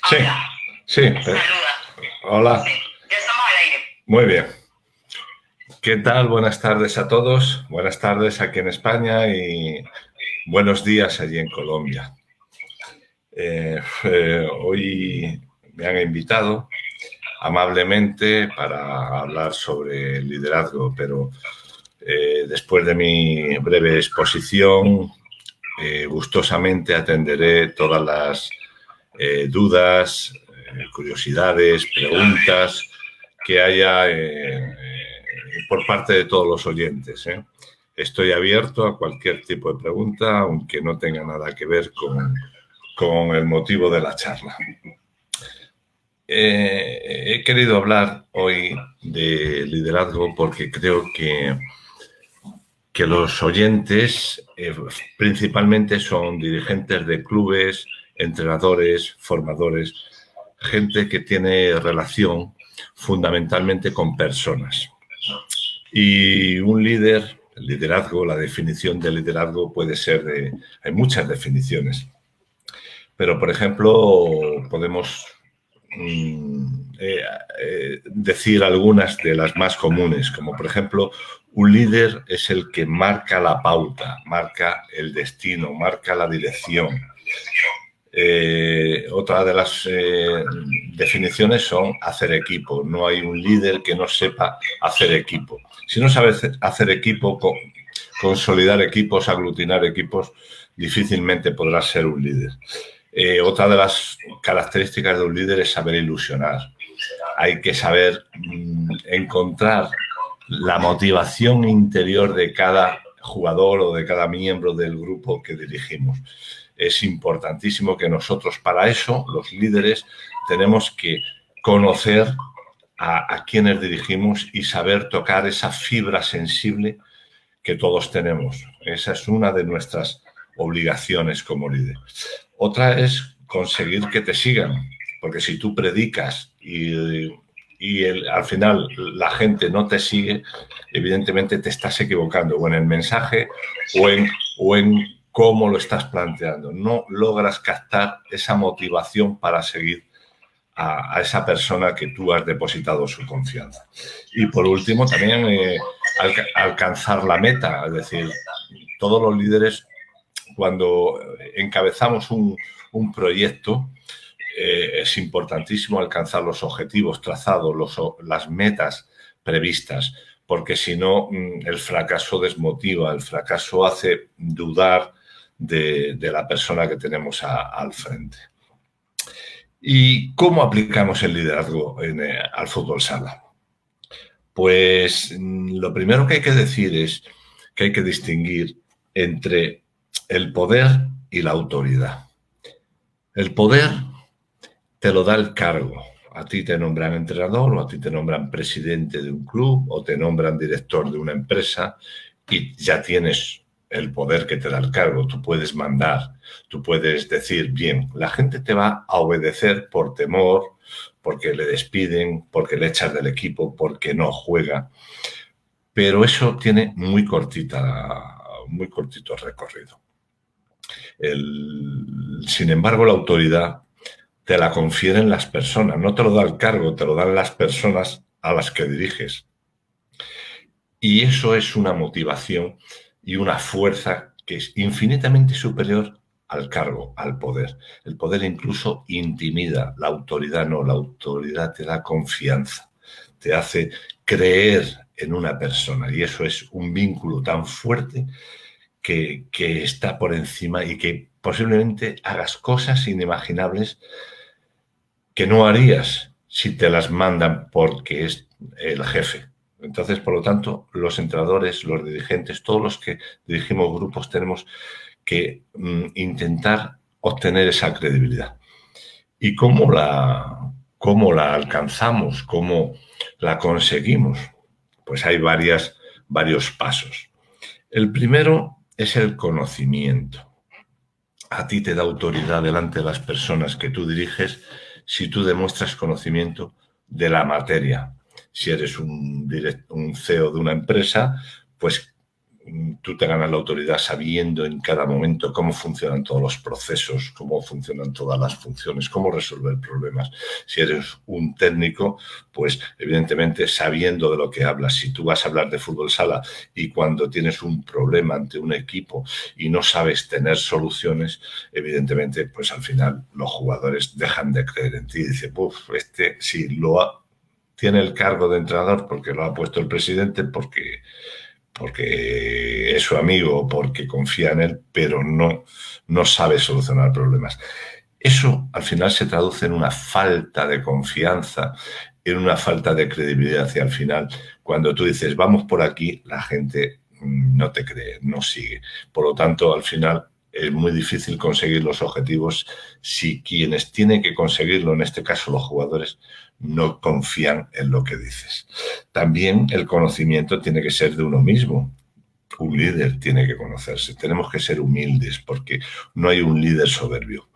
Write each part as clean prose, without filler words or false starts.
Sí, Habla. sí. Saluda. Hola. Sí, ya estamos al aire. Muy bien. ¿Qué tal? Buenas tardes a todos. Buenas tardes aquí en España y buenos días allí en Colombia. Hoy me han invitado amablemente para hablar sobre liderazgo, pero después de mi breve exposición, gustosamente atenderé todas las dudas, curiosidades, preguntas que haya por parte de todos los oyentes. Estoy abierto a cualquier tipo de pregunta, aunque no tenga nada que ver con el motivo de la charla. He querido hablar hoy de liderazgo porque creo que los oyentes principalmente son dirigentes de clubes, entrenadores, formadores, gente que tiene relación fundamentalmente con personas. Y un líder, el liderazgo, la definición de liderazgo puede ser hay muchas definiciones. Pero, por ejemplo, podemos decir algunas de las más comunes, como por ejemplo, un líder es el que marca la pauta, marca el destino, marca la dirección. Otra de las definiciones son hacer equipo. No hay un líder que no sepa hacer equipo. Si no sabes hacer equipo, consolidar equipos, aglutinar equipos, difícilmente podrás ser un líder. Otra de las características de un líder es saber ilusionar. Hay que saber encontrar la motivación interior de cada jugador o de cada miembro del grupo que dirigimos. Es importantísimo que nosotros, para eso, los líderes, tenemos que conocer a quienes dirigimos y saber tocar esa fibra sensible que todos tenemos. Esa es una de nuestras obligaciones como líder. Otra es conseguir que te sigan, porque si tú predicas y al final la gente no te sigue, evidentemente te estás equivocando o en el mensaje o en cómo lo estás planteando. No logras captar esa motivación para seguir a esa persona que tú has depositado su confianza. Y por último, también alcanzar la meta, es decir, todos los líderes, cuando encabezamos un proyecto, es importantísimo alcanzar los objetivos trazados, las metas previstas, porque si no, el fracaso desmotiva, el fracaso hace dudar de la persona que tenemos al frente. ¿Y cómo aplicamos el liderazgo al fútbol sala? Pues lo primero que hay que decir es que hay que distinguir entre el poder y la autoridad. El poder te lo da el cargo. A ti te nombran entrenador o a ti te nombran presidente de un club o te nombran director de una empresa y ya tienes el poder que te da el cargo. Tú puedes mandar, tú puedes decir, bien, la gente te va a obedecer por temor, porque le despiden, porque le echas del equipo, porque no juega. Pero eso tiene muy cortito recorrido. Sin embargo, la autoridad te la confieren las personas, no te lo da el cargo, te lo dan las personas a las que diriges. Y eso es una motivación y una fuerza que es infinitamente superior al cargo, al poder. El poder incluso intimida, la autoridad no, la autoridad te da confianza, te hace creer en una persona y eso es un vínculo tan fuerte que está por encima y que posiblemente hagas cosas inimaginables que no harías si te las mandan porque es el jefe. Entonces, por lo tanto, los entrenadores, los dirigentes, todos los que dirigimos grupos tenemos que intentar obtener esa credibilidad. ¿Y cómo la alcanzamos? ¿Cómo la conseguimos? Pues hay varios pasos. El primero es el conocimiento. A ti te da autoridad delante de las personas que tú diriges si tú demuestras conocimiento de la materia. Si eres un CEO de una empresa, pues tú te ganas la autoridad sabiendo en cada momento cómo funcionan todos los procesos, cómo funcionan todas las funciones, cómo resolver problemas. Si eres un técnico, pues evidentemente sabiendo de lo que hablas. Si tú vas a hablar de fútbol sala y cuando tienes un problema ante un equipo y no sabes tener soluciones, evidentemente, pues al final los jugadores dejan de creer en ti y dicen, este sí tiene el cargo de entrenador porque lo ha puesto el presidente, porque es su amigo, porque confía en él, pero no sabe solucionar problemas. Eso al final se traduce en una falta de confianza, en una falta de credibilidad y al final, cuando tú dices vamos por aquí, la gente no te cree, no sigue. Por lo tanto, al final es muy difícil conseguir los objetivos si quienes tienen que conseguirlo, en este caso los jugadores, no confían en lo que dices. También el conocimiento tiene que ser de uno mismo. Un líder tiene que conocerse. Tenemos que ser humildes porque no hay un líder soberbio.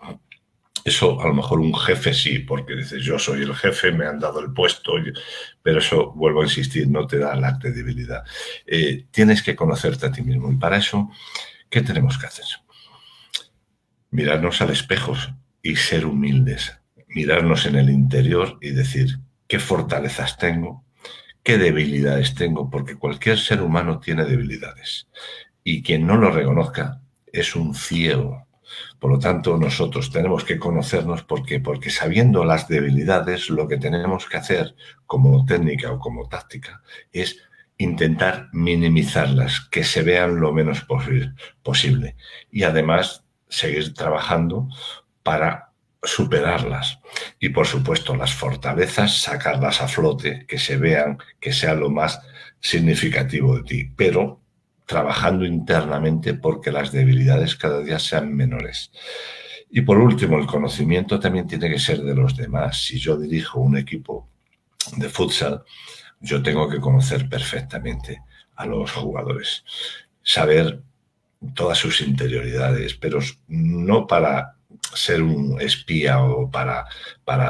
Eso a lo mejor un jefe sí, porque dices yo soy el jefe, me han dado el puesto, pero eso, vuelvo a insistir, no te da la credibilidad. Tienes que conocerte a ti mismo y para eso, ¿qué tenemos que hacer? Mirarnos al espejo y ser humildes, mirarnos en el interior y decir qué fortalezas tengo, qué debilidades tengo, porque cualquier ser humano tiene debilidades y quien no lo reconozca es un ciego. Por lo tanto, nosotros tenemos que conocernos porque sabiendo las debilidades, lo que tenemos que hacer como técnica o como táctica es intentar minimizarlas, que se vean lo menos posible y además seguir trabajando para superarlas y por supuesto las fortalezas sacarlas a flote, que se vean, que sea lo más significativo de ti, pero trabajando internamente porque las debilidades cada día sean menores. Y por último, el conocimiento también tiene que ser de los demás. Si yo dirijo un equipo de futsal, yo tengo que conocer perfectamente a los jugadores, saber todas sus interioridades, pero no para ser un espía o para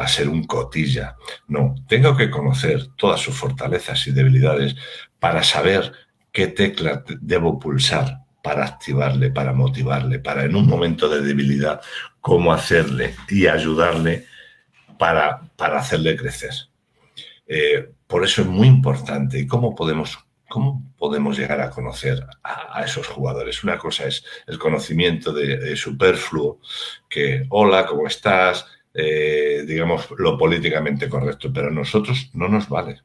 ser un cotilla. No, tengo que conocer todas sus fortalezas y debilidades para saber qué tecla debo pulsar para activarle, para motivarle, para en un momento de debilidad, cómo hacerle y ayudarle para hacerle crecer. Por eso es muy importante. ¿Y cómo podemos llegar a conocer a esos jugadores? Una cosa es el conocimiento de superfluo, que hola, ¿cómo estás? Digamos lo políticamente correcto, pero a nosotros no nos vale.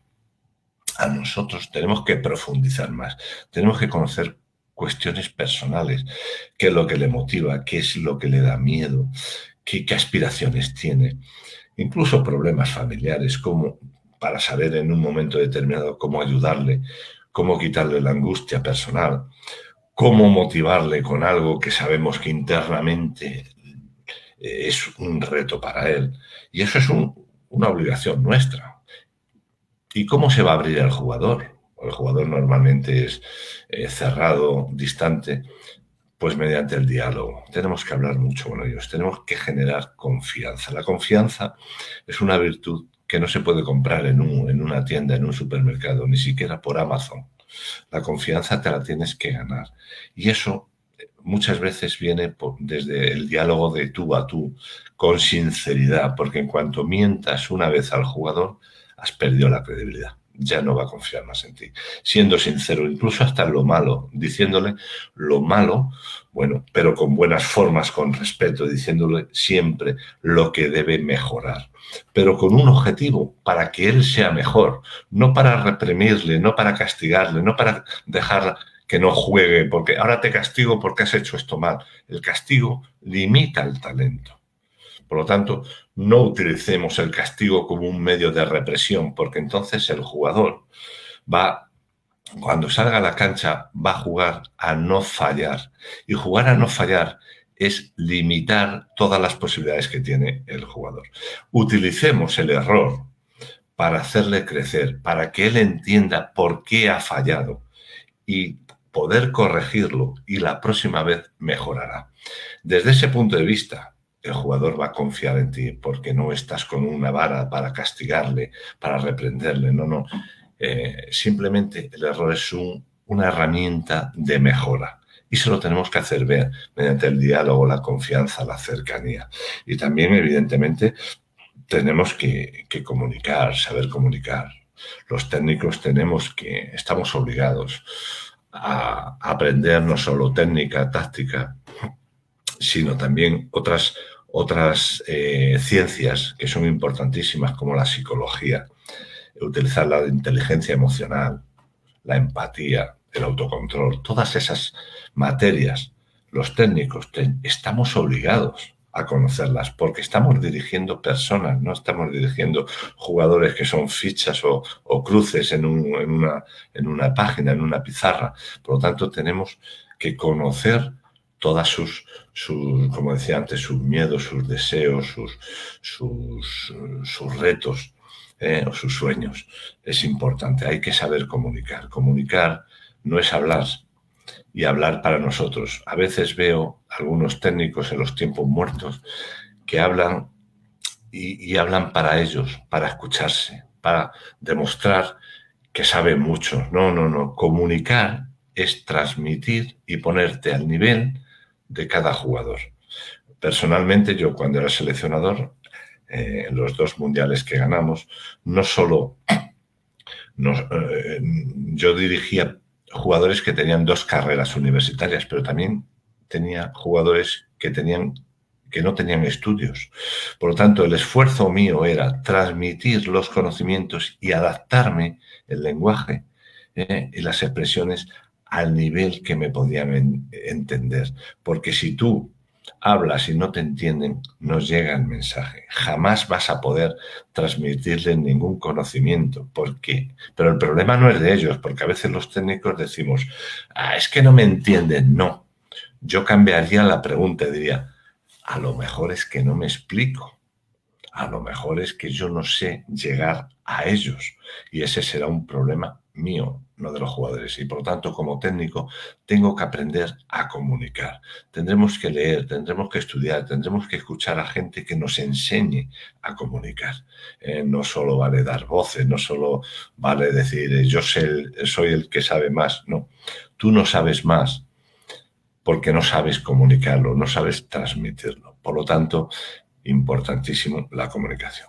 A nosotros tenemos que profundizar más, tenemos que conocer cuestiones personales, qué es lo que le motiva, qué es lo que le da miedo, qué aspiraciones tiene, incluso problemas familiares, como para saber en un momento determinado cómo ayudarle, cómo quitarle la angustia personal, cómo motivarle con algo que sabemos que internamente es un reto para él. Y eso es una obligación nuestra. ¿Y cómo se va a abrir el jugador? El jugador normalmente es cerrado, distante, pues mediante el diálogo. Tenemos que hablar mucho con ellos, tenemos que generar confianza. La confianza es una virtud que no se puede comprar en una tienda, en un supermercado, ni siquiera por Amazon. La confianza te la tienes que ganar. Y eso muchas veces viene desde el diálogo de tú a tú, con sinceridad, porque en cuanto mientas una vez al jugador, has perdido la credibilidad. Ya no va a confiar más en ti. Siendo sincero, incluso hasta en lo malo, diciéndole lo malo, bueno, pero con buenas formas, con respeto, diciéndole siempre lo que debe mejorar, pero con un objetivo, para que él sea mejor, no para reprimirle, no para castigarle, no para dejar que no juegue, porque ahora te castigo porque has hecho esto mal. El castigo limita el talento. Por lo tanto, no utilicemos el castigo como un medio de represión, porque entonces el jugador cuando salga a la cancha, va a jugar a no fallar. Y jugar a no fallar es limitar todas las posibilidades que tiene el jugador. Utilicemos el error para hacerle crecer, para que él entienda por qué ha fallado y poder corregirlo y la próxima vez mejorará. Desde ese punto de vista, el jugador va a confiar en ti porque no estás con una vara para castigarle, para reprenderle. No. Simplemente el error es un una herramienta de mejora. Y se lo tenemos que hacer ver mediante el diálogo, la confianza, la cercanía. Y también, evidentemente, tenemos que comunicar, saber comunicar. Los técnicos estamos obligados a aprender no solo técnica, táctica, sino también otras ciencias que son importantísimas, como la psicología, utilizar la inteligencia emocional, la empatía, el autocontrol, todas esas materias, los técnicos estamos obligados a conocerlas porque estamos dirigiendo personas, no estamos dirigiendo jugadores que son fichas o cruces en una página, en una pizarra. Por lo tanto, tenemos que conocer todas sus como decía antes, sus miedos, sus deseos, sus retos, o sus sueños. Es importante, hay que saber comunicar. Comunicar no es hablar, y hablar para nosotros. A veces veo algunos técnicos en los tiempos muertos que hablan y hablan para ellos, para escucharse, para demostrar que saben mucho. No. Comunicar es transmitir y ponerte al nivel de cada jugador. Personalmente, yo cuando era seleccionador, en los 2 mundiales que ganamos, no solo yo dirigía jugadores que tenían 2 carreras universitarias, pero también tenía jugadores que no tenían estudios. Por lo tanto, el esfuerzo mío era transmitir los conocimientos y adaptarme el lenguaje y las expresiones al nivel que me podían entender. Porque si tú hablas y no te entienden, no llega el mensaje. Jamás vas a poder transmitirles ningún conocimiento. ¿Por qué? Pero el problema no es de ellos, porque a veces los técnicos decimos, es que no me entienden. No, yo cambiaría la pregunta y diría, a lo mejor es que no me explico. A lo mejor es que yo no sé llegar a ellos. Y ese será un problema mío, no de los jugadores. Y por lo tanto, como técnico, tengo que aprender a comunicar. Tendremos que leer, tendremos que estudiar, tendremos que escuchar a gente que nos enseñe a comunicar. No solo vale dar voces, no solo vale decir yo soy el que sabe más. No, tú no sabes más porque no sabes comunicarlo, no sabes transmitirlo. Por lo tanto, importantísimo la comunicación.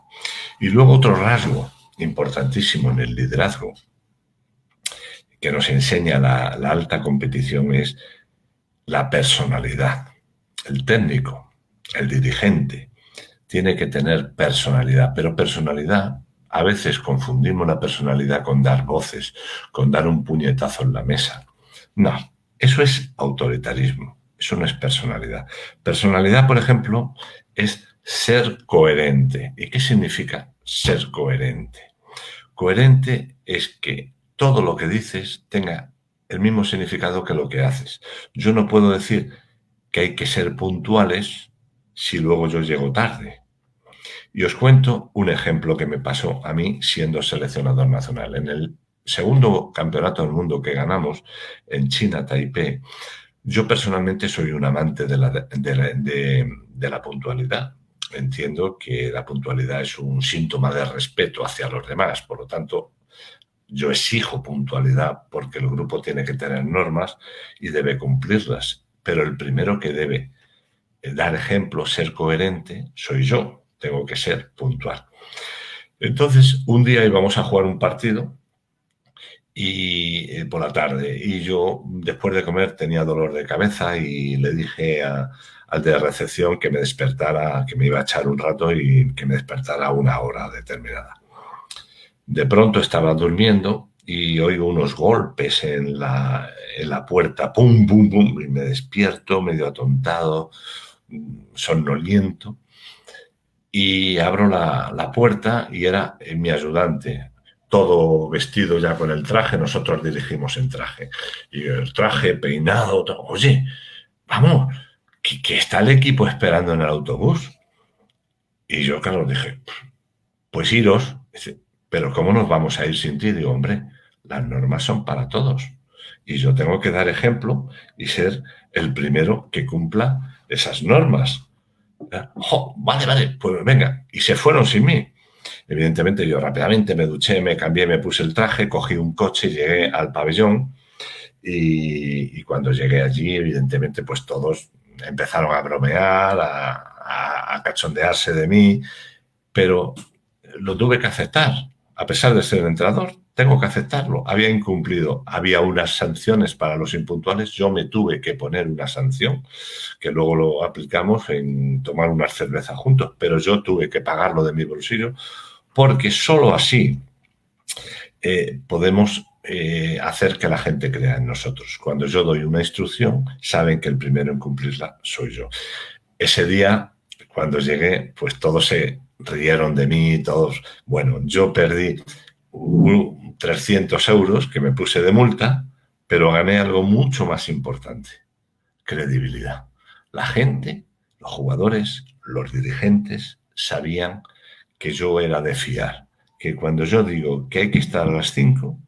Y luego otro rasgo importantísimo en el liderazgo que nos enseña la alta competición es la personalidad. El técnico, el dirigente, tiene que tener personalidad, pero personalidad, a veces confundimos la personalidad con dar voces, con dar un puñetazo en la mesa. No, eso es autoritarismo, eso no es personalidad. Personalidad, por ejemplo, es ser coherente. ¿Y qué significa ser coherente? Coherente es que todo lo que dices tenga el mismo significado que lo que haces. Yo no puedo decir que hay que ser puntuales si luego yo llego tarde. Y os cuento un ejemplo que me pasó a mí siendo seleccionador nacional. En el segundo campeonato del mundo que ganamos en China, Taipei, yo personalmente soy un amante de la puntualidad. Entiendo que la puntualidad es un síntoma de respeto hacia los demás. Por lo tanto, yo exijo puntualidad porque el grupo tiene que tener normas y debe cumplirlas. Pero el primero que debe dar ejemplo, ser coherente, soy yo. Tengo que ser puntual. Entonces, un día íbamos a jugar un partido y por la tarde, y yo después de comer tenía dolor de cabeza y le dije al de recepción que me despertara, que me iba a echar un rato y que me despertara a una hora determinada. De pronto estaba durmiendo y oigo unos golpes en la puerta, pum, pum, pum, y me despierto medio atontado, somnoliento, y abro la puerta y era mi ayudante, todo vestido ya con el traje, nosotros dirigimos en traje, y el traje peinado, todo. Oye, vamos, que está el equipo esperando en el autobús. Y yo, claro, dije, pues iros. Dice, pero ¿cómo nos vamos a ir sin ti? Digo, hombre, las normas son para todos. Y yo tengo que dar ejemplo y ser el primero que cumpla esas normas. Oh, vale, pues venga. Y se fueron sin mí. Evidentemente yo rápidamente me duché, me cambié, me puse el traje, cogí un coche y llegué al pabellón Y cuando llegué allí, evidentemente, pues todos empezaron a bromear, a cachondearse de mí, pero lo tuve que aceptar. A pesar de ser entrenador, tengo que aceptarlo. Había incumplido, había unas sanciones para los impuntuales, yo me tuve que poner una sanción, que luego lo aplicamos en tomar unas cervezas juntos, pero yo tuve que pagarlo de mi bolsillo, porque solo así podemos hacer que la gente crea en nosotros. Cuando yo doy una instrucción, saben que el primero en cumplirla soy yo. Ese día, cuando llegué, pues todos se rieron de mí, todos. Bueno, yo perdí 300 euros que me puse de multa, pero gané algo mucho más importante: credibilidad. La gente, los jugadores, los dirigentes sabían que yo era de fiar, que cuando yo digo que hay que estar a las 5,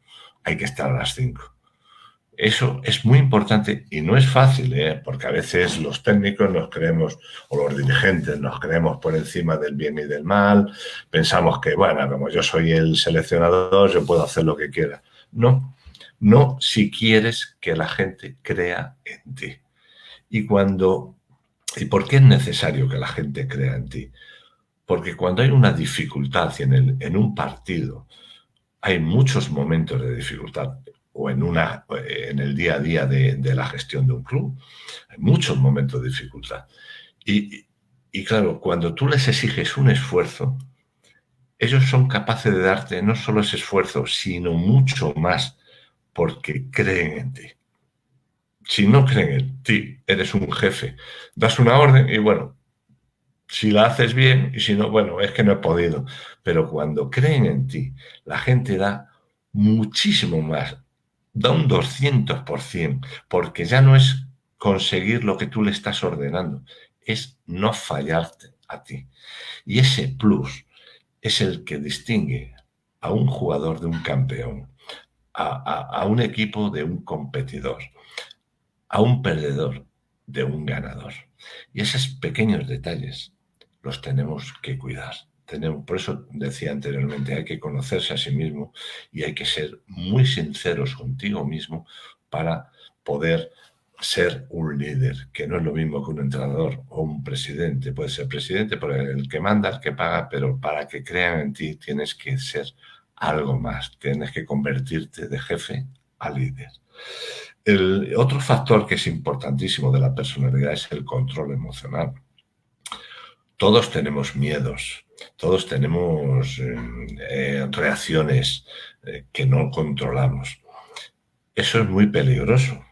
hay que estar a las 5. Eso es muy importante y no es fácil, porque a veces los técnicos nos creemos, o los dirigentes nos creemos por encima del bien y del mal, pensamos que, bueno, como yo soy el seleccionador, yo puedo hacer lo que quiera. No, no si quieres que la gente crea en ti. ¿Y por qué es necesario que la gente crea en ti? Porque cuando hay una dificultad en un partido, hay muchos momentos de dificultad, o en el día a día de la gestión de un club, hay muchos momentos de dificultad. Y claro, cuando tú les exiges un esfuerzo, ellos son capaces de darte no solo ese esfuerzo, sino mucho más, porque creen en ti. Si no creen en ti, eres un jefe, das una orden y bueno, si la haces bien, y si no, bueno, es que no he podido. Pero cuando creen en ti, la gente da muchísimo más, da un 200%, porque ya no es conseguir lo que tú le estás ordenando, es no fallarte a ti. Y ese plus es el que distingue a un jugador de un campeón, a un equipo de un competidor, a un perdedor de un ganador. Y esos pequeños detalles los tenemos que cuidar. Por eso decía anteriormente, hay que conocerse a sí mismo y hay que ser muy sinceros contigo mismo para poder ser un líder, que no es lo mismo que un entrenador o un presidente. Puede ser presidente por el que manda, el que paga, pero para que crean en ti tienes que ser algo más, tienes que convertirte de jefe a líder. El otro factor que es importantísimo de la personalidad es el control emocional. Todos tenemos miedos, todos tenemos reacciones que no controlamos. Eso es muy peligroso.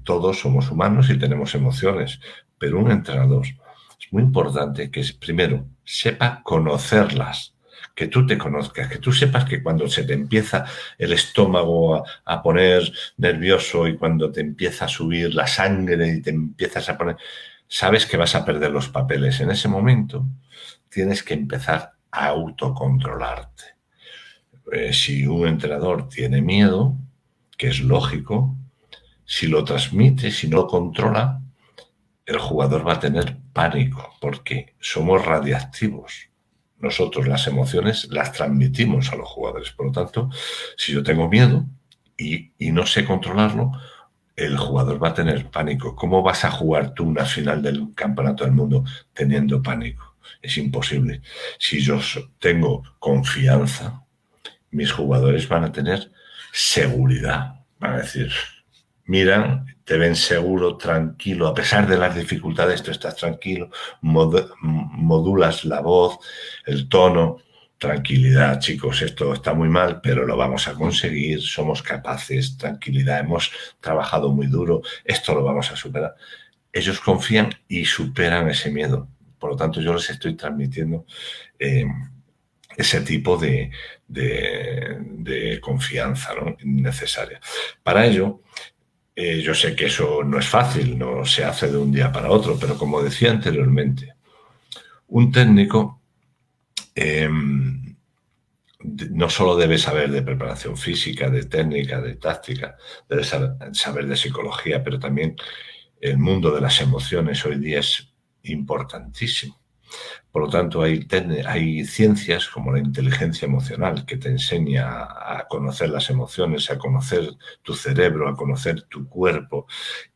Todos somos humanos y tenemos emociones, pero un entrenador es muy importante que, primero, sepa conocerlas, que tú te conozcas, que tú sepas que cuando se te empieza el estómago a poner nervioso y cuando te empieza a subir la sangre y te empiezas a poner, sabes que vas a perder los papeles. En ese momento tienes que empezar a autocontrolarte. Si un entrenador tiene miedo, que es lógico, si lo transmite, si no lo controla, el jugador va a tener pánico, porque somos radiactivos. Nosotros las emociones las transmitimos a los jugadores. Por lo tanto, si yo tengo miedo y no sé controlarlo, el jugador va a tener pánico. ¿Cómo vas a jugar tú una final del Campeonato del Mundo teniendo pánico? Es imposible. Si yo tengo confianza, mis jugadores van a tener seguridad. Van a decir, miran, te ven seguro, tranquilo, a pesar de las dificultades, tú estás tranquilo, modulas la voz, el tono. Tranquilidad, chicos, esto está muy mal, pero lo vamos a conseguir, somos capaces, tranquilidad, hemos trabajado muy duro, esto lo vamos a superar. Ellos confían y superan ese miedo. Por lo tanto, yo les estoy transmitiendo ese tipo de confianza, ¿no?, necesaria. Para ello, yo sé que eso no es fácil, no se hace de un día para otro, pero como decía anteriormente, un técnico no solo debe saber de preparación física, de técnica, de táctica, debe saber de psicología, pero también el mundo de las emociones hoy día es importantísimo. Por lo tanto, hay ciencias como la inteligencia emocional que te enseña a conocer las emociones, a conocer tu cerebro, a conocer tu cuerpo,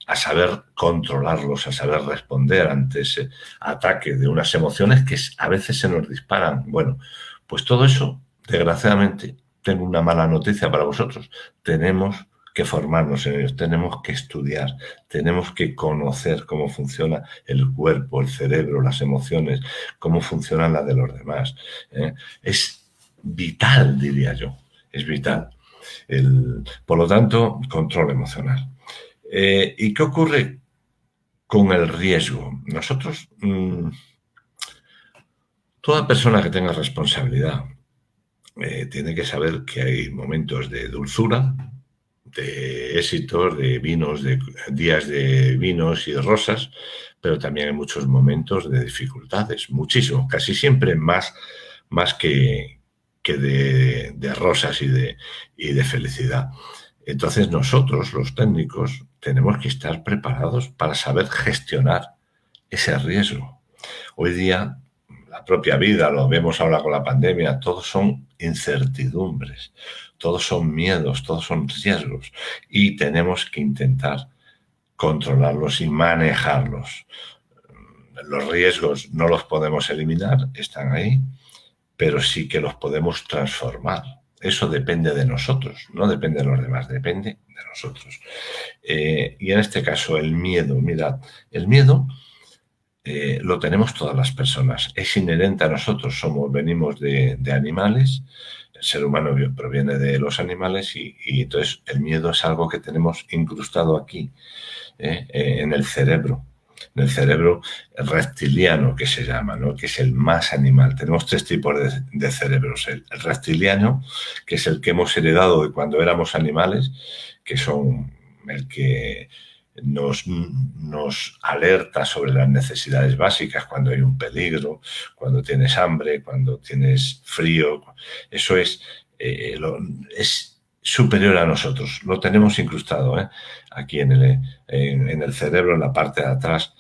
a saber controlarlos, a saber responder ante ese ataque de unas emociones que a veces se nos disparan. Bueno, pues todo eso, desgraciadamente, tengo una mala noticia para vosotros. Tenemos que formarnos en ellos, tenemos que estudiar, tenemos que conocer cómo funciona el cuerpo, el cerebro, las emociones, cómo funcionan las de los demás. Es vital, diría yo, es vital. Por lo tanto, control emocional. ¿Y qué ocurre con el riesgo? Nosotros, toda persona que tenga responsabilidad tiene que saber que hay momentos de dulzura, de éxitos, de vinos, de días de vinos y de rosas, pero también hay muchos momentos de dificultades, muchísimo, casi siempre más que de rosas y de felicidad. Entonces nosotros, los técnicos, tenemos que estar preparados para saber gestionar ese riesgo. Hoy día, la propia vida, lo vemos ahora con la pandemia, todos son incertidumbres, todos son miedos, todos son riesgos y tenemos que intentar controlarlos y manejarlos. Los riesgos no los podemos eliminar, están ahí, pero sí que los podemos transformar. Eso depende de nosotros, no depende de los demás, depende de nosotros. Y en este caso, el miedo, mirad, el miedo lo tenemos todas las personas, es inherente a nosotros, venimos de animales, el ser humano proviene de los animales y entonces el miedo es algo que tenemos incrustado aquí, en el cerebro reptiliano, que se llama, ¿no? Que es el más animal. Tenemos 3 tipos de cerebros. El reptiliano, que es el que hemos heredado de cuando éramos animales, que son el que nos alerta sobre las necesidades básicas cuando hay un peligro, cuando tienes hambre, cuando tienes frío. Eso es superior a nosotros, lo tenemos incrustado aquí en el cerebro, en la parte de atrás.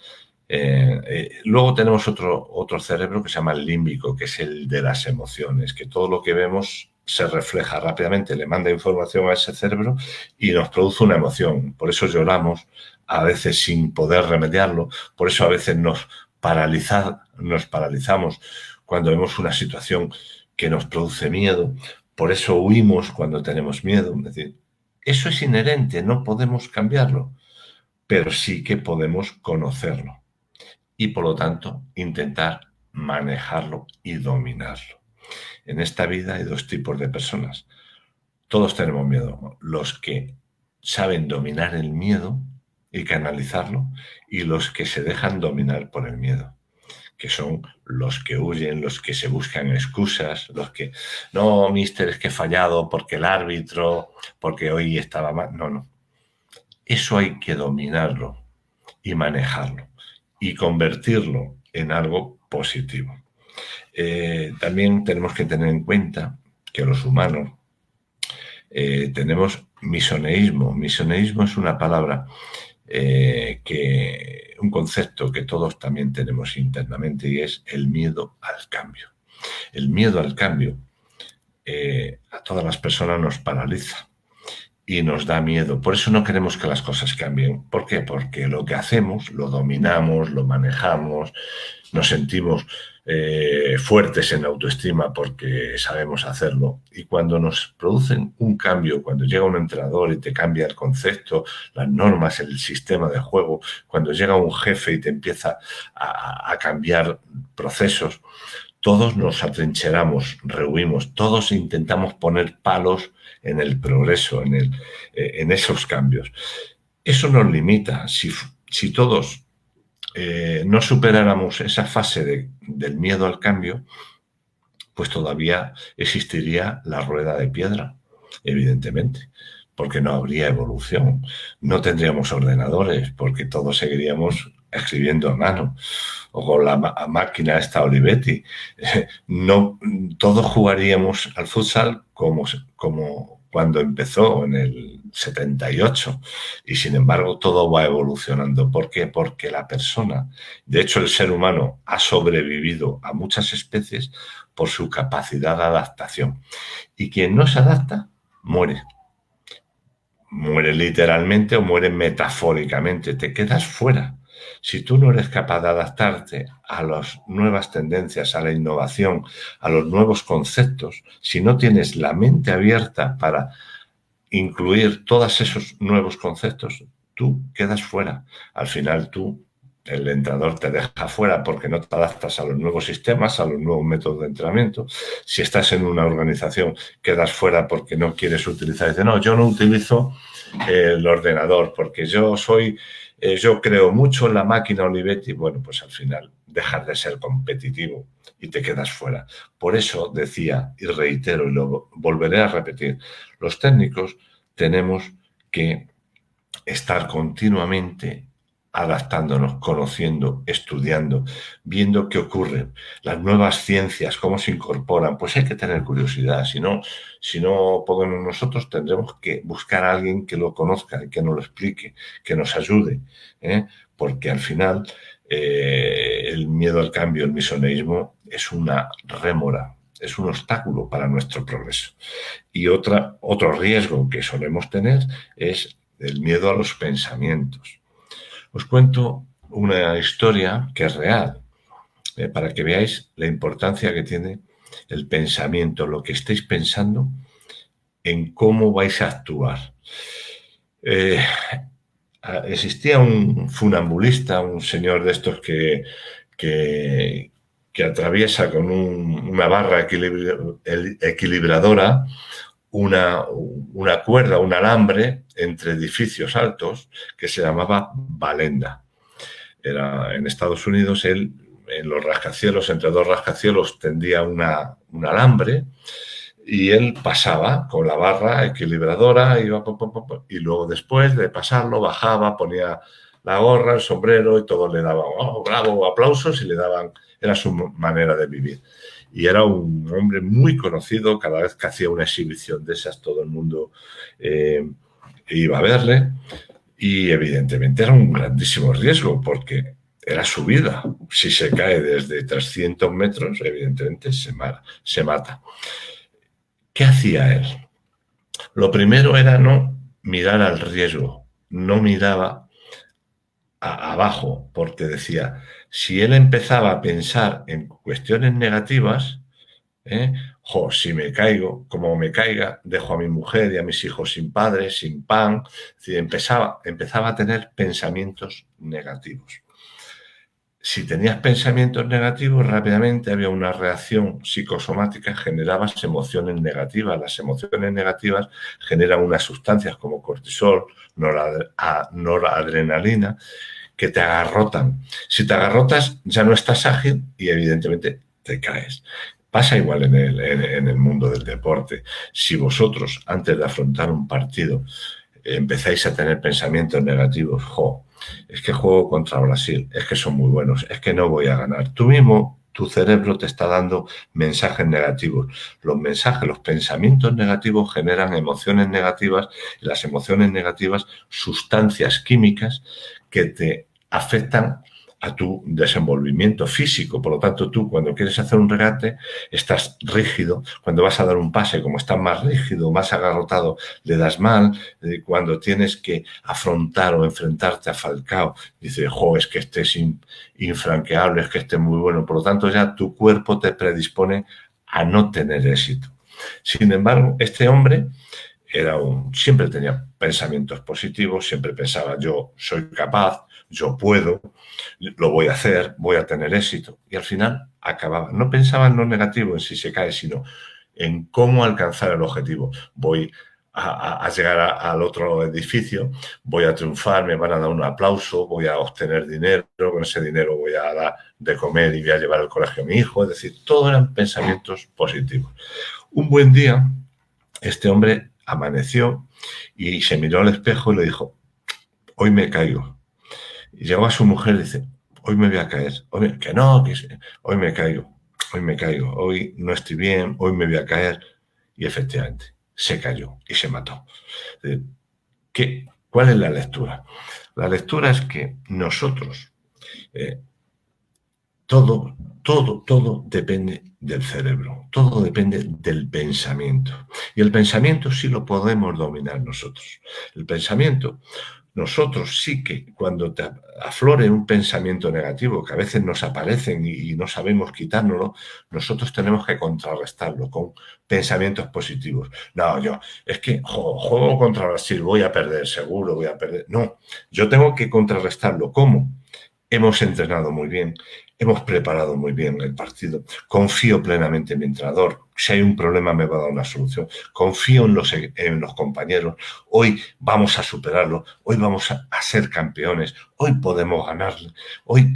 Luego tenemos otro cerebro que se llama el límbico, que es el de las emociones, que todo lo que vemos se refleja rápidamente, le manda información a ese cerebro y nos produce una emoción. Por eso lloramos, a veces sin poder remediarlo, por eso a veces nos paralizamos cuando vemos una situación que nos produce miedo, por eso huimos cuando tenemos miedo. Es decir, eso es inherente, no podemos cambiarlo, pero sí que podemos conocerlo y, por lo tanto, intentar manejarlo y dominarlo. En esta vida hay 2 tipos de personas. Todos tenemos miedo. Los que saben dominar el miedo y canalizarlo y los que se dejan dominar por el miedo, que son los que huyen, los que se buscan excusas, los que, no, mister, es que he fallado porque el árbitro, porque hoy estaba mal. No. Eso hay que dominarlo y manejarlo y convertirlo en algo positivo. También tenemos que tener en cuenta que los humanos tenemos misoneísmo. Misoneísmo es una palabra un concepto que todos también tenemos internamente y es el miedo al cambio. El miedo al cambio a todas las personas nos paraliza y nos da miedo. Por eso no queremos que las cosas cambien. ¿Por qué? Porque lo que hacemos lo dominamos, lo manejamos, nos sentimos fuertes en autoestima porque sabemos hacerlo. Y cuando nos producen un cambio, cuando llega un entrenador y te cambia el concepto, las normas, el sistema de juego, cuando llega un jefe y te empieza a cambiar procesos, todos nos atrincheramos, rehuimos, todos intentamos poner palos en el progreso, en esos cambios. Eso nos limita. Si todos no superáramos esa fase del miedo al cambio, pues todavía existiría la rueda de piedra, evidentemente, porque no habría evolución. No tendríamos ordenadores, porque todos seguiríamos escribiendo a mano, o con la máquina esta Olivetti. No, todos jugaríamos al futsal como cuando empezó en el 78 y sin embargo todo va evolucionando. ¿Por qué? Porque la persona, de hecho el ser humano ha sobrevivido a muchas especies por su capacidad de adaptación y quien no se adapta muere. Muere literalmente o muere metafóricamente, te quedas fuera. Si tú no eres capaz de adaptarte a las nuevas tendencias, a la innovación, a los nuevos conceptos, si no tienes la mente abierta para incluir todos esos nuevos conceptos, tú quedas fuera. Al final el entrenador te deja fuera porque no te adaptas a los nuevos sistemas, a los nuevos métodos de entrenamiento. Si estás en una organización, quedas fuera porque no quieres utilizar. Dice, no, yo no utilizo el ordenador porque yo creo mucho en la máquina Olivetti. Bueno, pues al final dejas de ser competitivo y te quedas fuera. Por eso decía y reitero y lo volveré a repetir, los técnicos tenemos que estar continuamente adaptándonos, conociendo, estudiando, viendo qué ocurre, las nuevas ciencias, cómo se incorporan, pues hay que tener curiosidad, si no podemos nosotros, tendremos que buscar a alguien que lo conozca y que nos lo explique, que nos ayude, porque al final el miedo al cambio, el misoneísmo, es una rémora, es un obstáculo para nuestro progreso. Y otro riesgo que solemos tener es el miedo a los pensamientos. Os cuento una historia que es real, para que veáis la importancia que tiene el pensamiento, lo que estéis pensando, en cómo vais a actuar. Existía un funambulista, un señor de estos que atraviesa con una barra equilibradora una cuerda, un alambre entre edificios altos que se llamaba Balenda. Era en Estados Unidos, él en los rascacielos, entre dos rascacielos, tendía un alambre y él pasaba con la barra equilibradora y luego después de pasarlo bajaba, ponía la gorra, el sombrero y todos le daban bravo, aplausos y le daban, era su manera de vivir. Y era un hombre muy conocido, cada vez que hacía una exhibición de esas todo el mundo iba a verle y evidentemente era un grandísimo riesgo porque era su vida. Si se cae desde 300 metros, evidentemente se mata. ¿Qué hacía él? Lo primero era no mirar al riesgo, no miraba abajo, porque decía, si él empezaba a pensar en cuestiones negativas, si me caigo, como me caiga, dejo a mi mujer y a mis hijos sin padre, sin pan. Es decir, empezaba a tener pensamientos negativos. Si tenías pensamientos negativos, rápidamente había una reacción psicosomática, generabas emociones negativas. Las emociones negativas generan unas sustancias como cortisol, noradrenalina, que te agarrotan. Si te agarrotas, ya no estás ágil y evidentemente te caes. Pasa igual en el mundo del deporte. Si vosotros, antes de afrontar un partido, empezáis a tener pensamientos negativos, es que juego contra Brasil, es que son muy buenos, es que no voy a ganar. Tú mismo, tu cerebro te está dando mensajes negativos. Los pensamientos negativos generan emociones negativas y las emociones negativas, sustancias químicas que te afectan a tu desenvolvimiento físico. Por lo tanto, tú cuando quieres hacer un regate estás rígido. Cuando vas a dar un pase, como estás más rígido, más agarrotado, le das mal. Cuando tienes que afrontar o enfrentarte a Falcao, dices, es que este es infranqueable, es que este es muy bueno. Por lo tanto, ya tu cuerpo te predispone a no tener éxito. Sin embargo, este hombre siempre tenía pensamientos positivos, siempre pensaba, yo soy capaz, yo puedo, lo voy a hacer, voy a tener éxito. Y al final acababa. No pensaba en lo negativo, en si se cae, sino en cómo alcanzar el objetivo. Voy a llegar al otro edificio, voy a triunfar, me van a dar un aplauso, voy a obtener dinero, con ese dinero voy a dar de comer y voy a llevar al colegio a mi hijo. Es decir, todo eran pensamientos positivos. Un buen día, este hombre amaneció y se miró al espejo y le dijo, hoy me caigo. Y llegó a su mujer y dice, hoy me voy a caer. Hoy me caigo, hoy no estoy bien, hoy me voy a caer. Y efectivamente, se cayó y se mató. ¿Cuál es la lectura? La lectura es que nosotros, todo depende del cerebro, todo depende del pensamiento. Y el pensamiento sí lo podemos dominar nosotros. El pensamiento, nosotros sí que cuando te aflore un pensamiento negativo, que a veces nos aparecen y no sabemos quitárnoslo, nosotros tenemos que contrarrestarlo con pensamientos positivos. No, es que juego contra Brasil, voy a perder, seguro voy a perder. No, yo tengo que contrarrestarlo. ¿Cómo? Hemos entrenado muy bien, hemos preparado muy bien el partido, confío plenamente en mi entrenador, si hay un problema me va a dar una solución, confío en los compañeros, hoy vamos a superarlo, hoy vamos a ser campeones, hoy podemos ganarle, hoy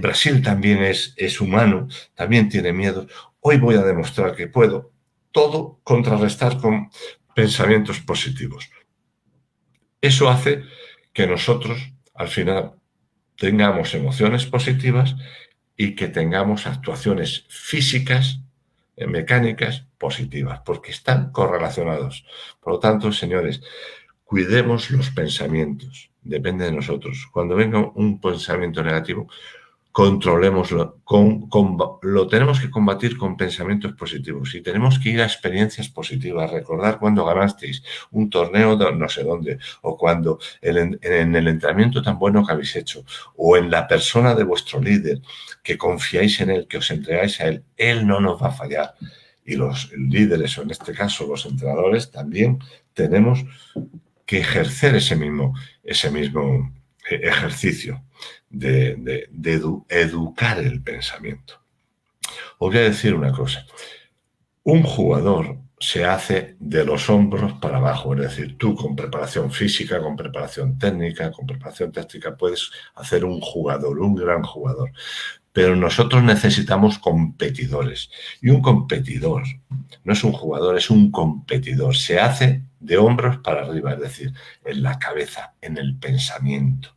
Brasil también es humano, también tiene miedo, hoy voy a demostrar que puedo, todo contrarrestar con pensamientos positivos. Eso hace que nosotros, al final, tengamos emociones positivas y que tengamos actuaciones físicas, mecánicas positivas, porque están correlacionados. Por lo tanto, señores, cuidemos los pensamientos, depende de nosotros. Cuando venga un pensamiento negativo, controlémoslo, lo tenemos que combatir con pensamientos positivos y tenemos que ir a experiencias positivas, recordar cuando ganasteis un torneo de no sé dónde, o cuando en el entrenamiento tan bueno que habéis hecho, o en la persona de vuestro líder, que confiáis en él, que os entregáis a él no nos va a fallar. Y los líderes, o en este caso los entrenadores, también tenemos que ejercer ese mismo ejercicio de educar el pensamiento. Os voy a decir una cosa. Un jugador se hace de los hombros para abajo, es decir, tú con preparación física, con preparación técnica, con preparación táctica puedes hacer un jugador, un gran jugador. Pero nosotros necesitamos competidores. Y un competidor no es un jugador, es un competidor. Se hace de hombros para arriba, es decir, en la cabeza, en el pensamiento,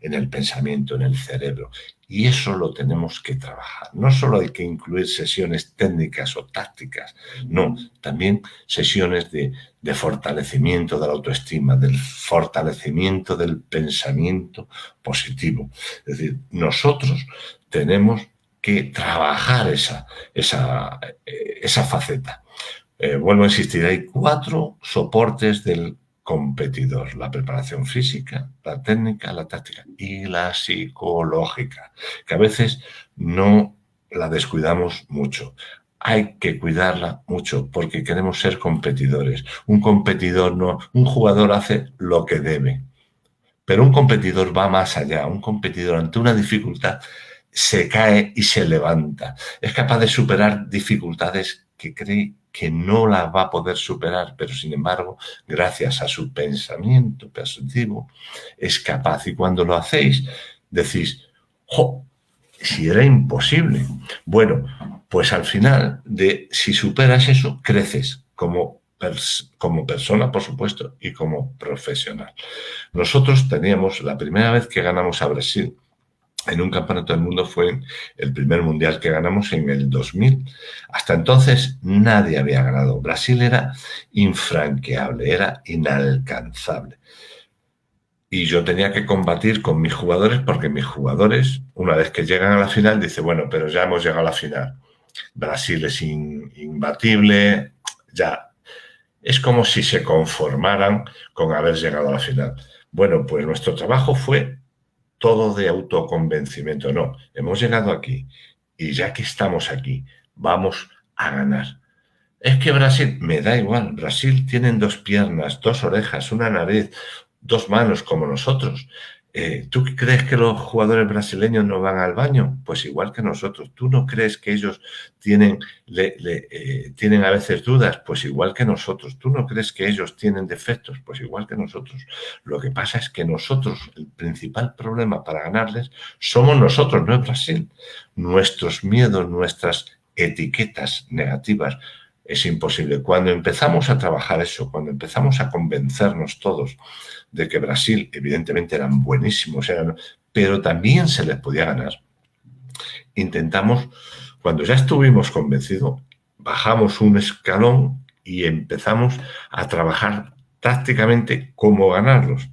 en el cerebro. Y eso lo tenemos que trabajar. No solo hay que incluir sesiones técnicas o tácticas, no, también sesiones de fortalecimiento de la autoestima, del fortalecimiento del pensamiento positivo. Es decir, nosotros tenemos que trabajar esa faceta. Vuelvo a insistir, hay 4 soportes del competidor: la preparación física, la técnica, la táctica y la psicológica, que a veces no la descuidamos mucho. Hay que cuidarla mucho porque queremos ser competidores. Un jugador hace lo que debe, pero un competidor va más allá. Un competidor ante una dificultad se cae y se levanta. Es capaz de superar dificultades que cree que no las va a poder superar, pero sin embargo, gracias a su pensamiento positivo, es capaz. Y cuando lo hacéis, decís, ¡jo! Si era imposible. Bueno, pues al final, si superas eso, creces como persona, por supuesto, y como profesional. Nosotros teníamos, la primera vez que ganamos a Brasil en un campeonato del mundo fue el primer mundial que ganamos en el 2000. Hasta entonces nadie había ganado. Brasil era infranqueable, era inalcanzable. Y yo tenía que combatir con mis jugadores porque mis jugadores, una vez que llegan a la final, dicen, bueno, pero ya hemos llegado a la final. Brasil es imbatible, ya. Es como si se conformaran con haber llegado a la final. Bueno, pues nuestro trabajo fue todo de autoconvencimiento. No, hemos llegado aquí y ya que estamos aquí, vamos a ganar. Es que Brasil, me da igual, Brasil tienen 2 piernas, 2 orejas, una nariz, 2 manos como nosotros. ¿Tú crees que los jugadores brasileños no van al baño? Pues igual que nosotros. ¿Tú no crees que ellos tienen a veces dudas? Pues igual que nosotros. ¿Tú no crees que ellos tienen defectos? Pues igual que nosotros. Lo que pasa es que nosotros, el principal problema para ganarles somos nosotros, no es Brasil. Nuestros miedos, nuestras etiquetas negativas. Es imposible. Cuando empezamos a trabajar eso, cuando empezamos a convencernos todos de que Brasil, evidentemente, eran buenísimos, pero también se les podía ganar, intentamos, cuando ya estuvimos convencidos, bajamos un escalón y empezamos a trabajar tácticamente cómo ganarlos.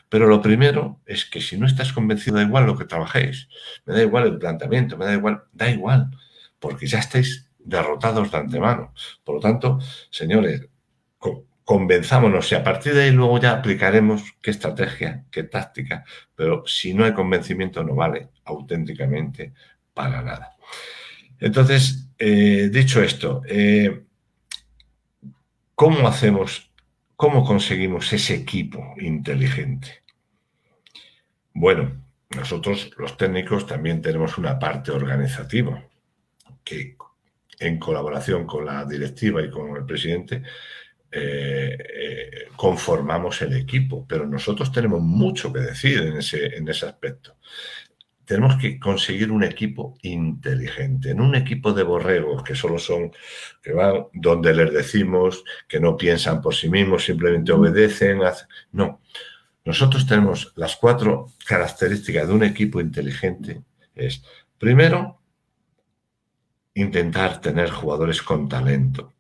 Pero lo primero es que si no estás convencido, da igual lo que trabajéis, me da igual el planteamiento, me da igual, porque ya estáis derrotados de antemano. Por lo tanto, señores, convenzámonos y a partir de ahí luego ya aplicaremos qué estrategia, qué táctica, pero si no hay convencimiento no vale auténticamente para nada. Entonces, dicho esto, ¿cómo conseguimos ese equipo inteligente? Bueno, nosotros los técnicos también tenemos una parte organizativa que en colaboración con la directiva y con el presidente conformamos el equipo, pero nosotros tenemos mucho que decir en ese aspecto. Tenemos que conseguir un equipo inteligente, no un equipo de borregos que solo son, que van donde les decimos, que no piensan por sí mismos, simplemente obedecen. No, nosotros tenemos las 4 características de un equipo inteligente. Es, primero, intentar tener jugadores con talento.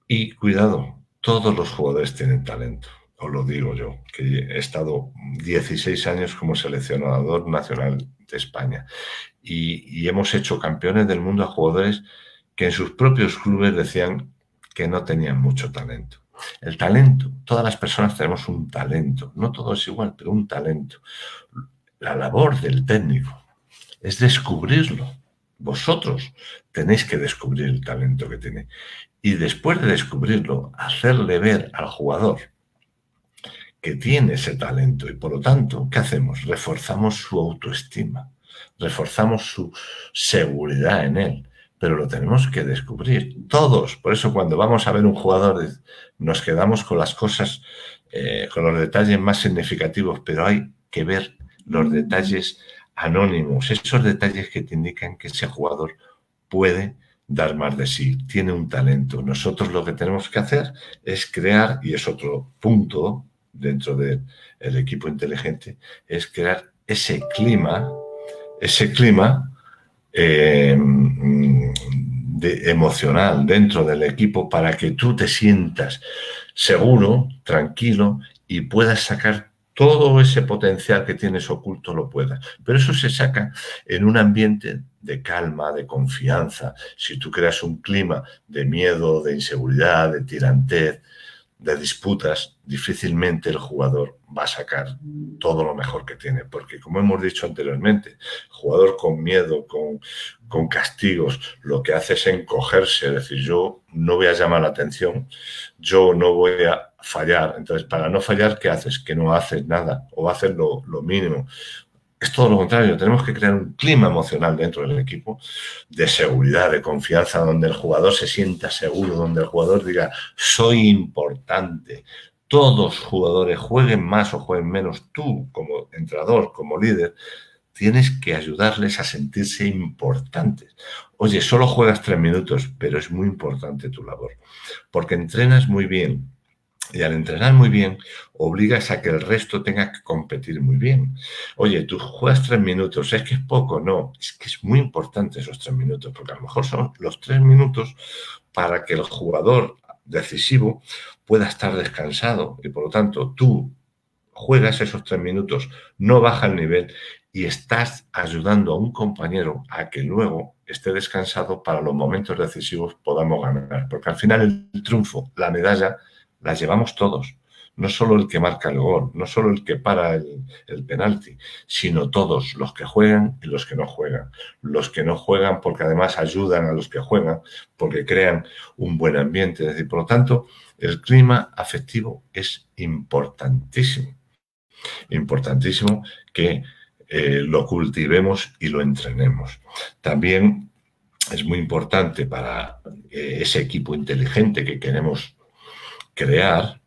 Y cuidado, todos los jugadores tienen talento, os lo digo yo, que he estado 16 años como seleccionador nacional de España y hemos hecho campeones del mundo a jugadores que en sus propios clubes decían que no tenían mucho talento. El talento, todas las personas tenemos un talento, no todo es igual, pero un talento. La labor del técnico es descubrirlo. Vosotros tenéis que descubrir el talento que tiene. Y después de descubrirlo, hacerle ver al jugador que tiene ese talento. Y por lo tanto, ¿qué hacemos? Reforzamos su autoestima, reforzamos su seguridad en él. Pero lo tenemos que descubrir todos. Por eso cuando vamos a ver un jugador nos quedamos con las cosas, con los detalles más significativos, pero hay que ver los detalles anónimos, esos detalles que te indican que ese jugador puede dar más de sí, tiene un talento. Nosotros lo que tenemos que hacer es crear, y es otro punto dentro del equipo inteligente, es crear ese clima emocional dentro del equipo para que tú te sientas seguro, tranquilo y puedas sacar todo ese potencial que tienes oculto, lo puedas. Pero eso se saca en un ambiente de calma, de confianza. Si tú creas un clima de miedo, de inseguridad, de tirantez, de disputas, difícilmente el jugador va a sacar todo lo mejor que tiene, porque como hemos dicho anteriormente, el jugador con miedo, con castigos, lo que hace es encogerse, es decir, yo no voy a llamar la atención, yo no voy a fallar. Entonces, para no fallar, ¿qué haces? Que no haces nada o haces lo mínimo. Es todo lo contrario, tenemos que crear un clima emocional dentro del equipo de seguridad, de confianza, donde el jugador se sienta seguro, donde el jugador diga, soy importante. Todos los jugadores, jueguen más o jueguen menos, tú como entrenador, como líder, tienes que ayudarles a sentirse importantes. Oye, solo juegas 3 minutos, pero es muy importante tu labor, porque entrenas muy bien. Y al entrenar muy bien, obligas a que el resto tenga que competir muy bien. Oye, tú juegas 3 minutos, ¿es que es poco? No, es que es muy importante esos 3 minutos, porque a lo mejor son los 3 minutos para que el jugador decisivo pueda estar descansado y por lo tanto tú juegas esos 3 minutos, no baja el nivel y estás ayudando a un compañero a que luego esté descansado para los momentos decisivos podamos ganar. Porque al final el triunfo, la medalla, la llevamos todos. No solo el que marca el gol, no solo el que para el penalti, sino todos, los que juegan y los que no juegan. Los que no juegan porque además ayudan a los que juegan, porque crean un buen ambiente. Es decir, por lo tanto, el clima afectivo es importantísimo. Importantísimo que lo cultivemos y lo entrenemos. También es muy importante para ese equipo inteligente que queremos crear,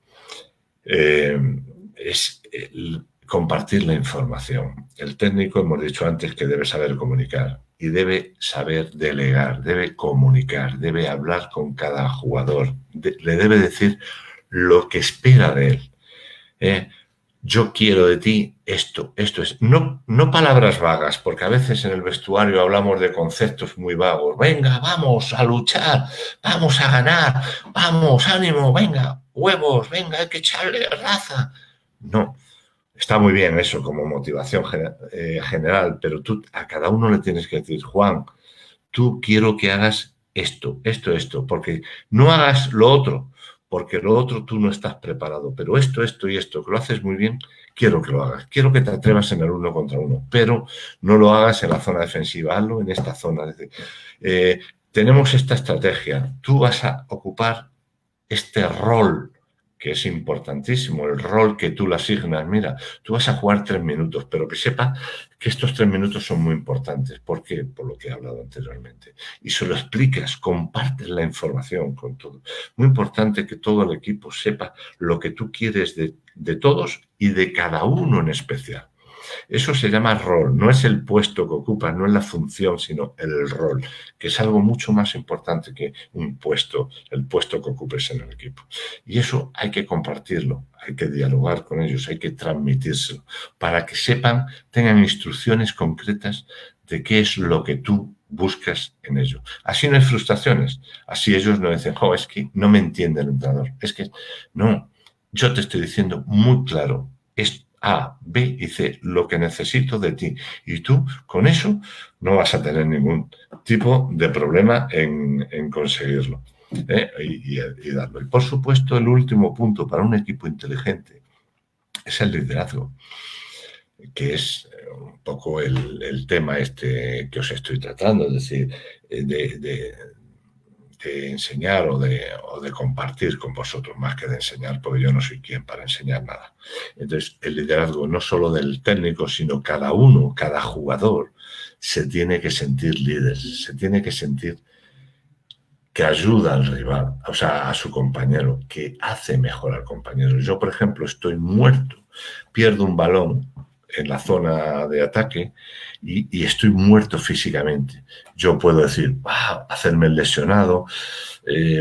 es compartir la información. El técnico, hemos dicho antes, que debe saber comunicar y debe saber delegar, debe comunicar, debe hablar con cada jugador, le debe decir lo que espera de él. yo quiero de ti esto es. No, no palabras vagas, porque a veces en el vestuario hablamos de conceptos muy vagos. Venga, vamos a luchar, vamos a ganar, vamos, ánimo, venga, huevos, venga, hay que echarle raza. No, está muy bien eso como motivación general, pero tú a cada uno le tienes que decir, Juan, tú quiero que hagas esto, porque no hagas lo otro, porque lo otro tú no estás preparado, pero esto y esto, que lo haces muy bien, quiero que lo hagas, quiero que te atrevas en el 1 contra 1, pero no lo hagas en la zona defensiva, hazlo en esta zona. Tenemos esta estrategia, tú vas a ocupar este rol que es importantísimo, el rol que tú le asignas. Mira, tú vas a jugar 3 minutos, pero que sepa que estos 3 minutos son muy importantes. ¿Por qué? Por lo que he hablado anteriormente. Y se lo explicas, compartes la información con todo. Muy importante que todo el equipo sepa lo que tú quieres de todos y de cada uno en especial. Eso se llama rol, no es el puesto que ocupas, no es la función, sino el rol, que es algo mucho más importante que un puesto, el puesto que ocupes en el equipo. Y eso hay que compartirlo, hay que dialogar con ellos, hay que transmitírselo, para que sepan, tengan instrucciones concretas de qué es lo que tú buscas en ello. Así no hay frustraciones, así ellos no dicen, es que no me entiende el entrenador, es que no, yo te estoy diciendo muy claro, es A, B y C, lo que necesito de ti. Y tú, con eso, no vas a tener ningún tipo de problema en conseguirlo y darlo. Y, por supuesto, el último punto para un equipo inteligente es el liderazgo, que es un poco el tema este que os estoy tratando, es decir, de enseñar o de compartir con vosotros, más que de enseñar, porque yo no soy quien para enseñar nada. Entonces, el liderazgo no solo del técnico, sino cada uno, cada jugador, se tiene que sentir líder, se tiene que sentir que ayuda al rival, o sea, a su compañero, que hace mejor al compañero. Yo, por ejemplo, estoy muerto, pierdo un balón en la zona de ataque y estoy muerto físicamente. Yo puedo decir, hacerme el lesionado,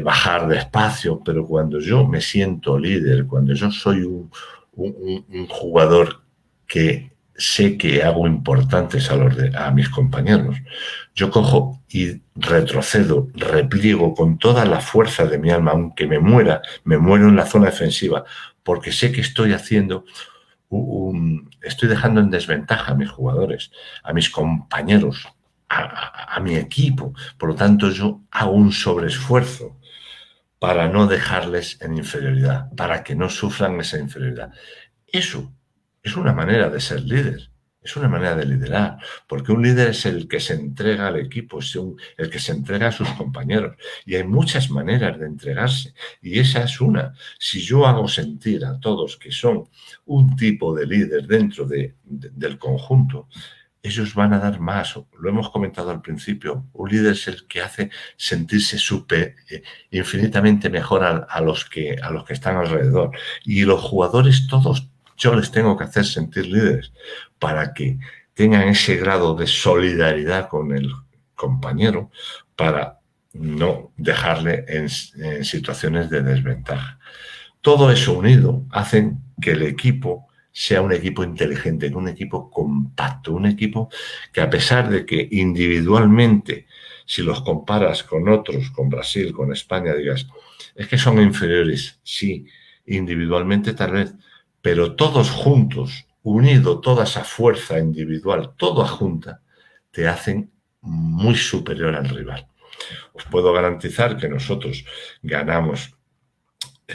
bajar despacio, pero cuando yo me siento líder, cuando yo soy un jugador que sé que hago importantes a mis compañeros, yo cojo y retrocedo, repliego con toda la fuerza de mi alma, aunque me muero en la zona defensiva, porque sé que estoy haciendo estoy dejando en desventaja a mis jugadores, a mis compañeros, a mi equipo. Por lo tanto, yo hago un sobreesfuerzo para no dejarles en inferioridad, para que no sufran esa inferioridad. Eso es una manera de ser líder, es una manera de liderar, porque un líder es el que se entrega al equipo, es el que se entrega a sus compañeros. Y hay muchas maneras de entregarse, y esa es una. Si yo hago sentir a todos que son un tipo de líder dentro del conjunto, ellos van a dar más. Lo hemos comentado al principio, un líder es el que hace sentirse infinitamente mejor a los que están alrededor. Y los jugadores todos, yo les tengo que hacer sentir líderes para que tengan ese grado de solidaridad con el compañero para no dejarle en situaciones de desventaja. Todo eso unido hacen que el equipo sea un equipo inteligente, un equipo compacto, un equipo que, a pesar de que individualmente, si los comparas con otros, con Brasil, con España, digas, es que son inferiores, sí, individualmente tal vez, pero todos juntos, unido toda esa fuerza individual, toda junta, te hacen muy superior al rival. Os puedo garantizar que nosotros ganamos.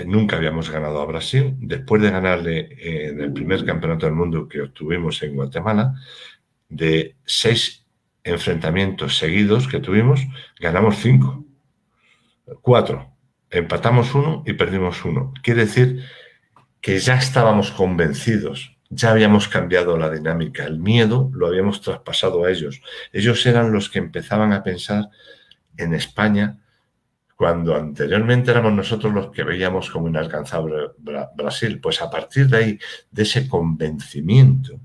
Nunca habíamos ganado a Brasil. Después de ganarle en el primer campeonato del mundo que obtuvimos en Guatemala, de 6 enfrentamientos seguidos que tuvimos, ganamos 5. 4. Empatamos 1 y perdimos 1. Quiere decir que ya estábamos convencidos, ya habíamos cambiado la dinámica. El miedo lo habíamos traspasado a ellos. Ellos eran los que empezaban a pensar en España, cuando anteriormente éramos nosotros los que veíamos como inalcanzable Brasil. Pues a partir de ahí, de ese convencimiento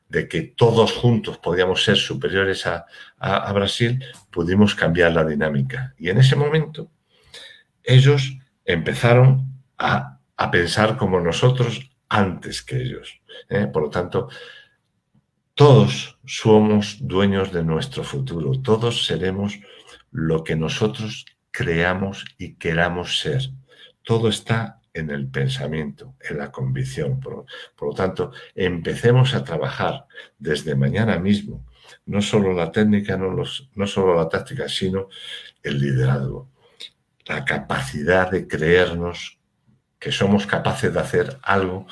de que todos juntos podíamos ser superiores a Brasil, pudimos cambiar la dinámica. Y en ese momento, ellos empezaron a pensar como nosotros antes que ellos. Por lo tanto, todos somos dueños de nuestro futuro, todos seremos lo que nosotros creamos y queramos ser. Todo está en el pensamiento, en la convicción. Por lo tanto, empecemos a trabajar desde mañana mismo, no solo la técnica, no solo la táctica, sino el liderazgo, la capacidad de creernos que somos capaces de hacer algo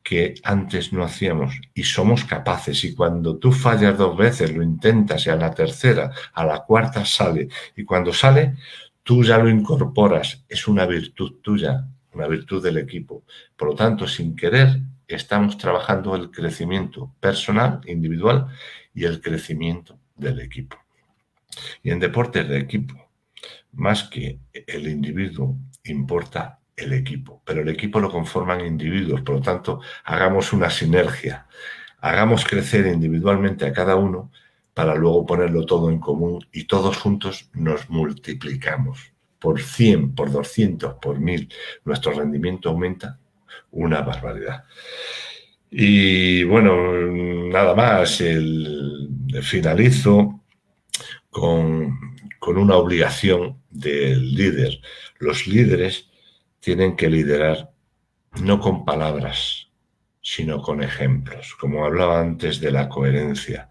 que antes no hacíamos y somos capaces. Y cuando tú fallas 2 veces, lo intentas y a la tercera, a la cuarta sale. Y cuando sale, tú ya lo incorporas. Es una virtud tuya, una virtud del equipo. Por lo tanto, sin querer, estamos trabajando el crecimiento personal, individual y el crecimiento del equipo. Y en deportes de equipo, más que el individuo, importa el equipo, pero el equipo lo conforman individuos, por lo tanto, hagamos una sinergia, hagamos crecer individualmente a cada uno para luego ponerlo todo en común y todos juntos nos multiplicamos por 100, por 200, por 1000. Nuestro rendimiento aumenta una barbaridad. Y bueno, nada más, finalizo con una obligación del líder. Los líderes tienen que liderar no con palabras, sino con ejemplos. Como hablaba antes de la coherencia,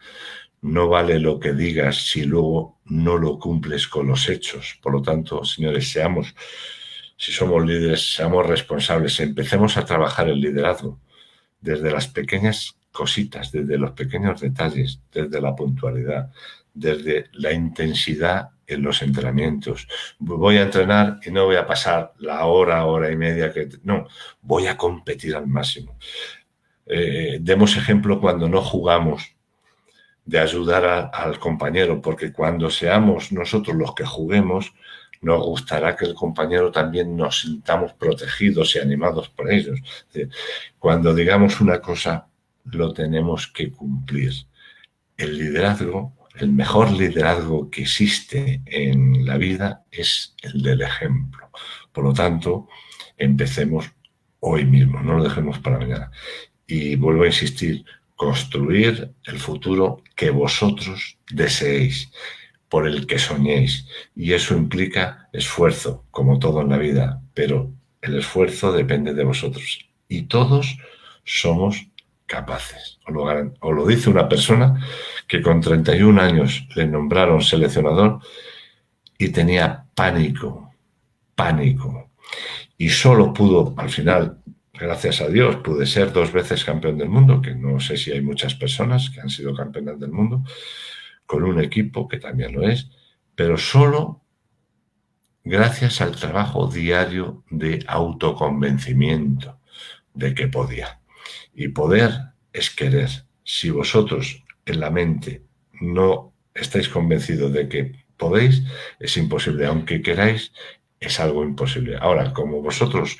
no vale lo que digas si luego no lo cumples con los hechos. Por lo tanto, señores, si somos líderes, seamos responsables, empecemos a trabajar el liderazgo desde las pequeñas cositas, desde los pequeños detalles, desde la puntualidad, desde la intensidad en los entrenamientos. Voy a entrenar y no voy a pasar la hora y media que... No, voy a competir al máximo. Demos ejemplo cuando no jugamos, de ayudar al compañero, porque cuando seamos nosotros los que juguemos, nos gustará que el compañero también nos sintamos protegidos y animados por ellos. Cuando digamos una cosa, lo tenemos que cumplir. El liderazgo, el mejor liderazgo que existe en la vida es el del ejemplo. Por lo tanto, empecemos hoy mismo, no lo dejemos para mañana. Y vuelvo a insistir, construir el futuro que vosotros deseéis, por el que soñéis. Y eso implica esfuerzo, como todo en la vida, pero el esfuerzo depende de vosotros. Y todos somos capaces. Os lo dice una persona que con 31 años le nombraron seleccionador y tenía pánico. Y solo pudo, al final, gracias a Dios, pude ser 2 veces campeón del mundo, que no sé si hay muchas personas que han sido campeonas del mundo, con un equipo que también lo es, pero solo gracias al trabajo diario de autoconvencimiento de que podía. Y poder es querer. Si vosotros en la mente no estáis convencidos de que podéis, es imposible. Aunque queráis, es algo imposible. Ahora, como vosotros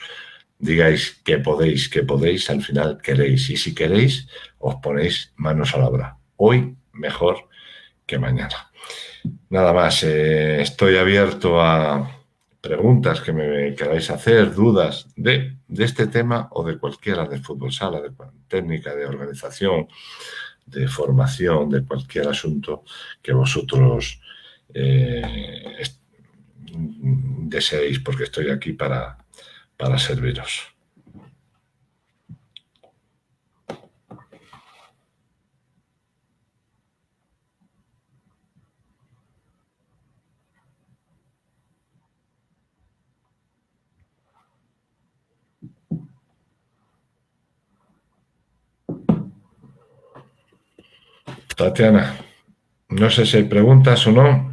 digáis que podéis, al final queréis. Y si queréis, os ponéis manos a la obra. Hoy mejor que mañana. Nada más, estoy abierto a preguntas que me queráis hacer, dudas de este tema o de cualquiera, de fútbol sala, de técnica, de organización, de formación, de cualquier asunto que vosotros deseéis, porque estoy aquí para serviros. Tatiana, no sé si hay preguntas o no.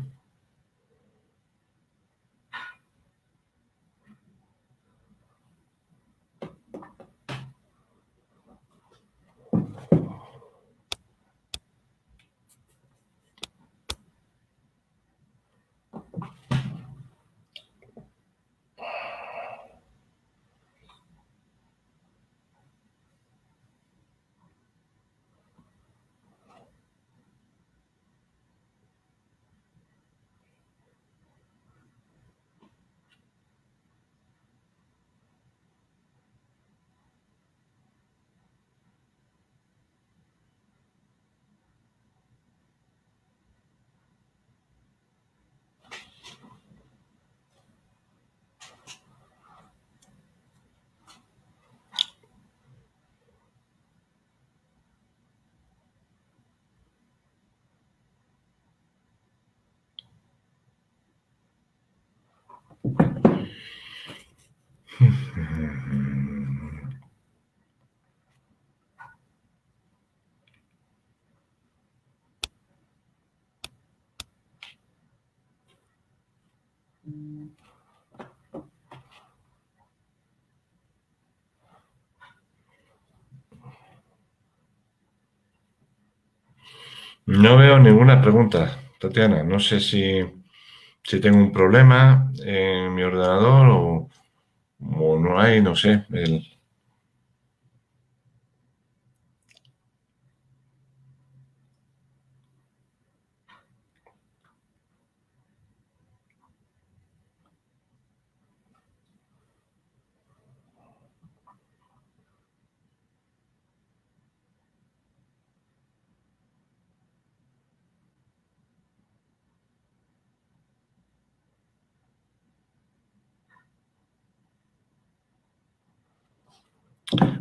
No veo ninguna pregunta, Tatiana. No sé si tengo un problema en mi ordenador o no hay, no sé.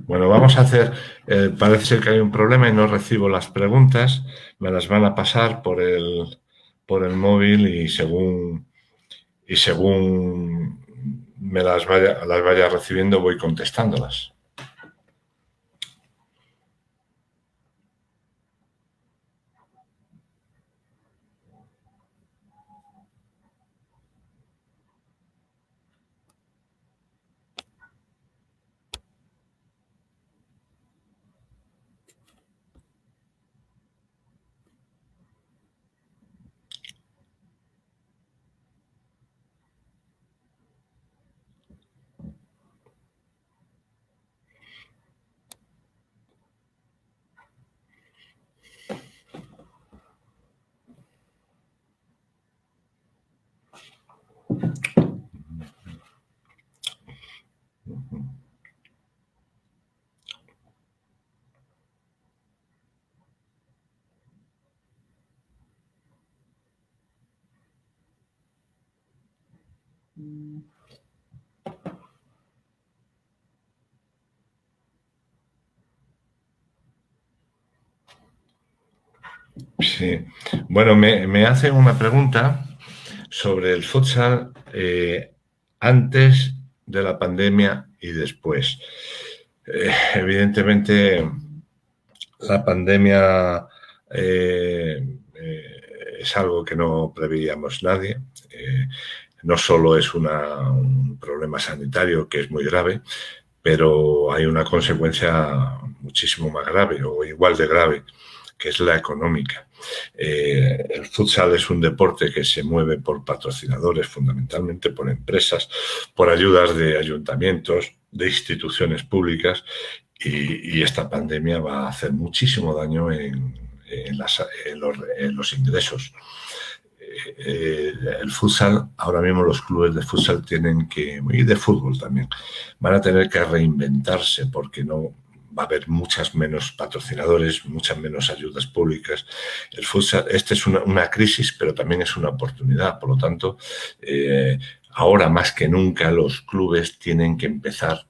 Bueno, vamos a hacer, parece ser que hay un problema y no recibo las preguntas, me las van a pasar por el móvil y según me las vaya recibiendo voy contestándolas. Sí. Bueno, me hacen una pregunta sobre el futsal antes de la pandemia y después. Evidentemente, la pandemia es algo que no preveíamos nadie. No solo es un problema sanitario que es muy grave, pero hay una consecuencia muchísimo más grave o igual de grave, que es la económica. El futsal es un deporte que se mueve por patrocinadores, fundamentalmente por empresas, por ayudas de ayuntamientos, de instituciones públicas, y esta pandemia va a hacer muchísimo daño en los ingresos. El futsal, ahora mismo los clubes de futsal y de fútbol también, van a tener que reinventarse porque no va a haber muchas menos patrocinadores, muchas menos ayudas públicas. El futsal, es una crisis, pero también es una oportunidad. Por lo tanto, ahora más que nunca los clubes tienen que empezar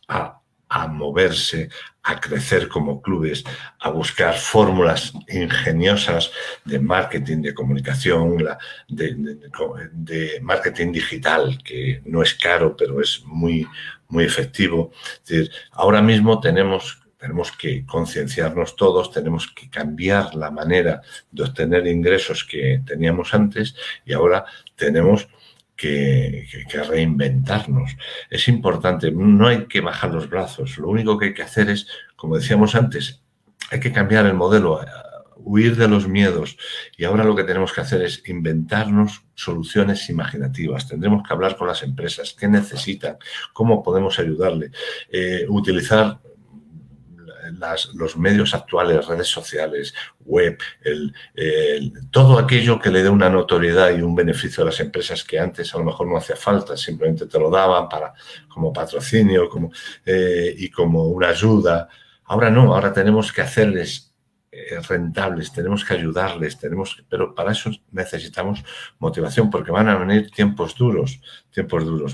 a moverse, a crecer como clubes, a buscar fórmulas ingeniosas de marketing, de comunicación, de marketing digital, que no es caro, pero es muy, muy efectivo. Es decir, ahora mismo tenemos que concienciarnos todos, tenemos que cambiar la manera de obtener ingresos que teníamos antes y ahora tenemos que reinventarnos. Es importante, no hay que bajar los brazos, lo único que hay que hacer es, como decíamos antes, hay que cambiar el modelo, huir de los miedos y ahora lo que tenemos que hacer es inventarnos soluciones imaginativas. Tendremos que hablar con las empresas, qué necesitan, cómo podemos ayudarle, utilizar los medios actuales, redes sociales, web, todo aquello que le dé una notoriedad y un beneficio a las empresas que antes a lo mejor no hacía falta, simplemente te lo daban como patrocinio y como una ayuda. Ahora no, ahora tenemos que hacerles rentables, tenemos que ayudarles, pero para eso necesitamos motivación porque van a venir tiempos duros,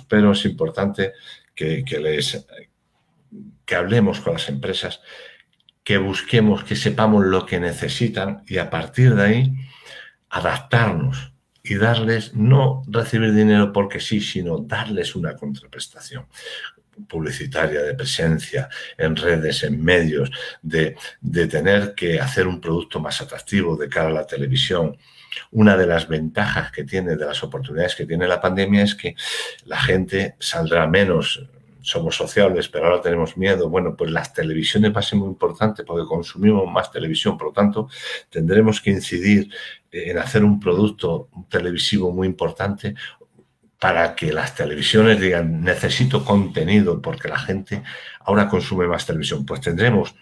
pero es importante que hablemos con las empresas, que busquemos, que sepamos lo que necesitan y a partir de ahí adaptarnos y darles, no recibir dinero porque sí, sino darles una contraprestación publicitaria, de presencia en redes, en medios, de tener que hacer un producto más atractivo de cara a la televisión. una de las ventajas que tiene, de las oportunidades que tiene la pandemia, es que la gente saldrá menos. Somos sociables, pero ahora tenemos miedo. Bueno, pues las televisiones va a ser muy importante porque consumimos más televisión. Por lo tanto, tendremos que incidir en hacer un producto televisivo muy importante para que las televisiones digan, necesito contenido porque la gente ahora consume más televisión. Pues tendremos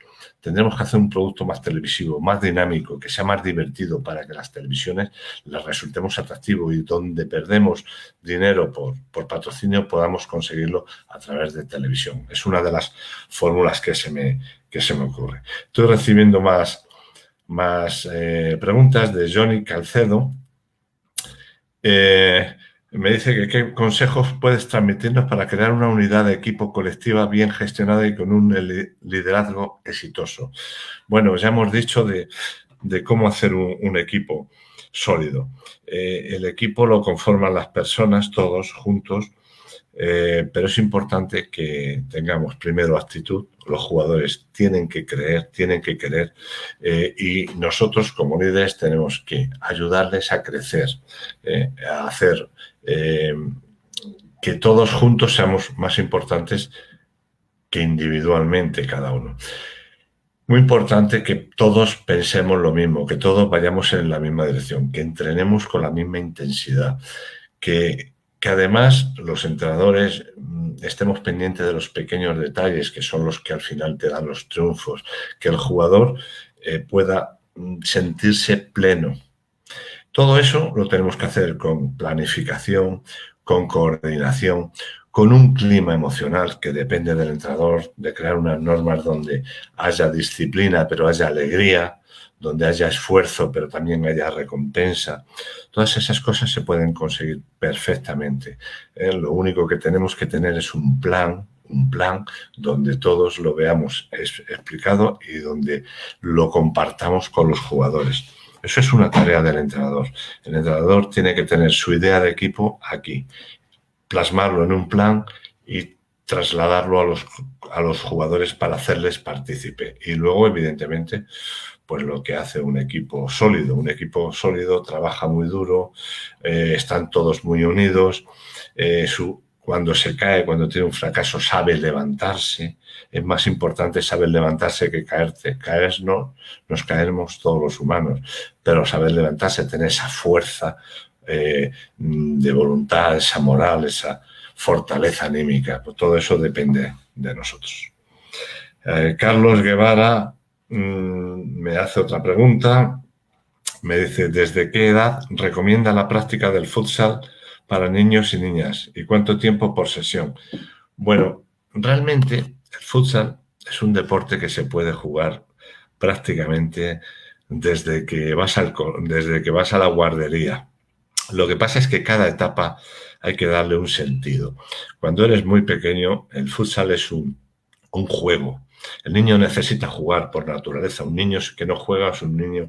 que hacer un producto más televisivo, más dinámico, que sea más divertido para que las televisiones les resultemos atractivos y donde perdemos dinero por patrocinio podamos conseguirlo a través de televisión. Es una de las fórmulas que se me ocurre. Estoy recibiendo más preguntas de Johnny Calcedo. Me dice que qué consejos puedes transmitirnos para crear una unidad de equipo colectiva bien gestionada y con un liderazgo exitoso. Bueno, ya hemos dicho de cómo hacer un equipo sólido. El equipo lo conforman las personas, todos juntos, pero es importante que tengamos primero actitud. Los jugadores tienen que creer, tienen que querer y nosotros como líderes tenemos que ayudarles a crecer, a hacer que todos juntos seamos más importantes que individualmente cada uno. Muy importante que todos pensemos lo mismo, que todos vayamos en la misma dirección, que entrenemos con la misma intensidad, que además los entrenadores estemos pendientes de los pequeños detalles que son los que al final te dan los triunfos, que el jugador pueda sentirse pleno. Todo eso lo tenemos que hacer con planificación, con coordinación, con un clima emocional que depende del entrenador, de crear unas normas donde haya disciplina pero haya alegría, donde haya esfuerzo pero también haya recompensa. Todas esas cosas se pueden conseguir perfectamente. Lo único que tenemos que tener es un plan donde todos lo veamos explicado y donde lo compartamos con los jugadores. Eso es una tarea del entrenador. El entrenador tiene que tener su idea de equipo aquí, plasmarlo en un plan y trasladarlo a los jugadores para hacerles partícipe. Y luego, evidentemente, pues lo que hace un equipo sólido. Un equipo sólido trabaja muy duro, están todos muy unidos, cuando se cae, cuando tiene un fracaso, sabe levantarse. Es más importante saber levantarse que caerte. Nos caemos todos los humanos, pero saber levantarse, tener esa fuerza de voluntad, esa moral, esa fortaleza anímica, pues todo eso depende de nosotros. Carlos Guevara me hace otra pregunta. Me dice, ¿desde qué edad recomienda la práctica del futsal para niños y niñas? ¿Y cuánto tiempo por sesión? Bueno, realmente el futsal es un deporte que se puede jugar prácticamente desde que vas a la guardería. Lo que pasa es que cada etapa hay que darle un sentido. Cuando eres muy pequeño, el futsal es un juego. El niño necesita jugar por naturaleza. Un niño que no juega es un niño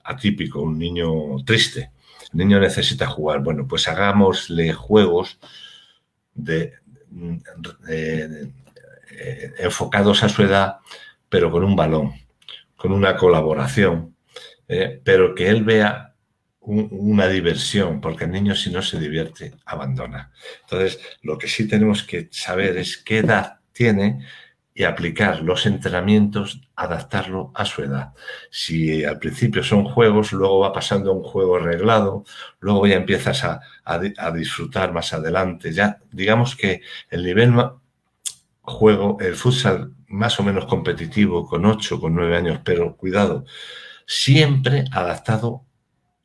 atípico, un niño triste. El niño necesita jugar. Bueno, pues hagámosle juegos enfocados a su edad, pero con un balón, con una colaboración, pero que él vea una diversión, porque el niño si no se divierte, abandona. Entonces, lo que sí tenemos que saber es qué edad tiene y aplicar los entrenamientos, adaptarlo a su edad. Si al principio son juegos, luego va pasando a un juego reglado, luego ya empiezas a disfrutar más adelante. Ya digamos que el nivel el futsal más o menos competitivo, con 8, con 9 años, pero cuidado, siempre adaptado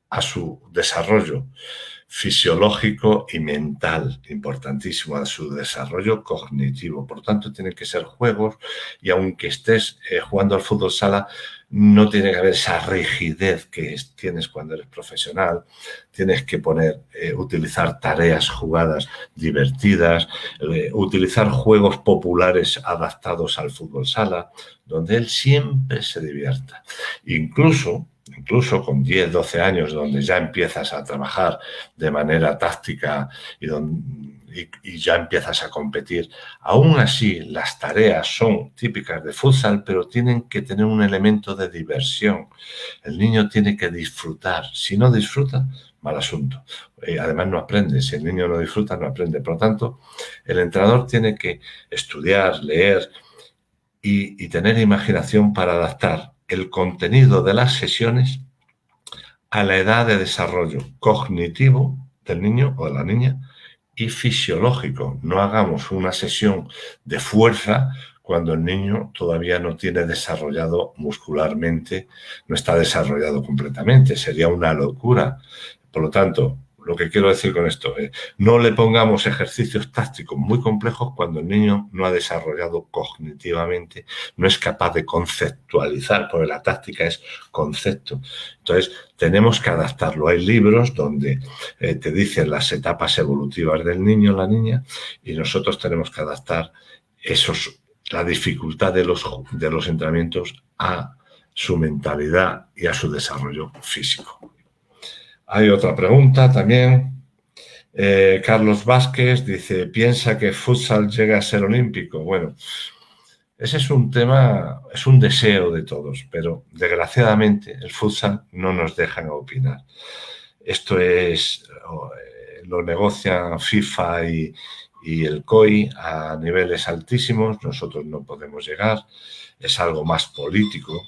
a su desarrollo fisiológico y mental, importantísimo, a su desarrollo cognitivo. Por tanto, tienen que ser juegos y aunque estés jugando al fútbol sala, no tiene que haber esa rigidez que tienes cuando eres profesional. Tienes que utilizar tareas, jugadas divertidas, utilizar juegos populares adaptados al fútbol sala, donde él siempre se divierta. Incluso con 10, 12 años, donde ya empiezas a trabajar de manera táctica y y ya empiezas a competir. Aún así, las tareas son típicas de futsal, pero tienen que tener un elemento de diversión. El niño tiene que disfrutar. Si no disfruta, mal asunto. Además, no aprende. Si el niño no disfruta, no aprende. Por lo tanto, el entrenador tiene que estudiar, leer y tener imaginación para adaptar el contenido de las sesiones a la edad de desarrollo cognitivo del niño o de la niña y fisiológico. No hagamos una sesión de fuerza cuando el niño todavía no tiene desarrollado muscularmente, no está desarrollado completamente. Sería una locura. Por lo tanto, lo que quiero decir con esto es, no le pongamos ejercicios tácticos muy complejos cuando el niño no ha desarrollado cognitivamente, no es capaz de conceptualizar, porque la táctica es concepto. Entonces, tenemos que adaptarlo. Hay libros donde te dicen las etapas evolutivas del niño o la niña y nosotros tenemos que adaptar la dificultad de los entrenamientos a su mentalidad y a su desarrollo físico. Hay otra pregunta también. Carlos Vázquez dice, ¿piensa que futsal llega a ser olímpico? Bueno, ese es un tema, es un deseo de todos, pero desgraciadamente el futsal no nos dejan opinar. Esto lo negocian FIFA y el COI a niveles altísimos, nosotros no podemos llegar, es algo más político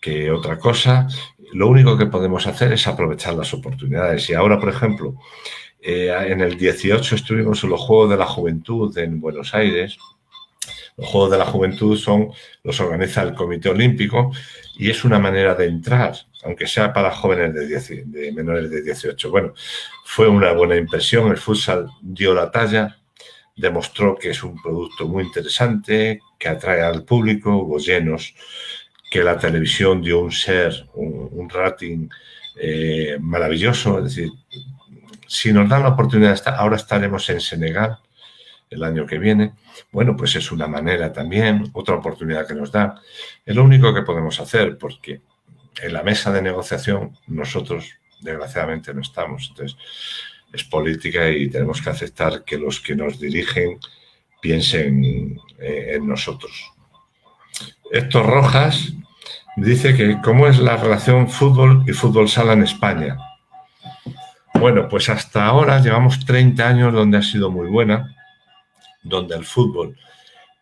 que otra cosa. Lo único que podemos hacer es aprovechar las oportunidades. Y ahora, por ejemplo, en el 18 estuvimos en los Juegos de la Juventud en Buenos Aires. Los Juegos de la Juventud los organiza el Comité Olímpico y es una manera de entrar, aunque sea para jóvenes de menores de 18. Bueno, fue una buena impresión. El futsal dio la talla, demostró que es un producto muy interesante, que atrae al público, hubo llenos, que la televisión dio un share, un rating maravilloso. Es decir, si nos dan la oportunidad, ahora estaremos en Senegal el año que viene, bueno, pues es una manera también, otra oportunidad que nos da. Es lo único que podemos hacer, porque en la mesa de negociación nosotros, desgraciadamente, no estamos. Entonces, es política y tenemos que aceptar que los que nos dirigen piensen en nosotros. Héctor Rojas dice que ¿cómo es la relación fútbol y fútbol sala en España? Bueno, pues hasta ahora llevamos 30 años donde ha sido muy buena, donde el fútbol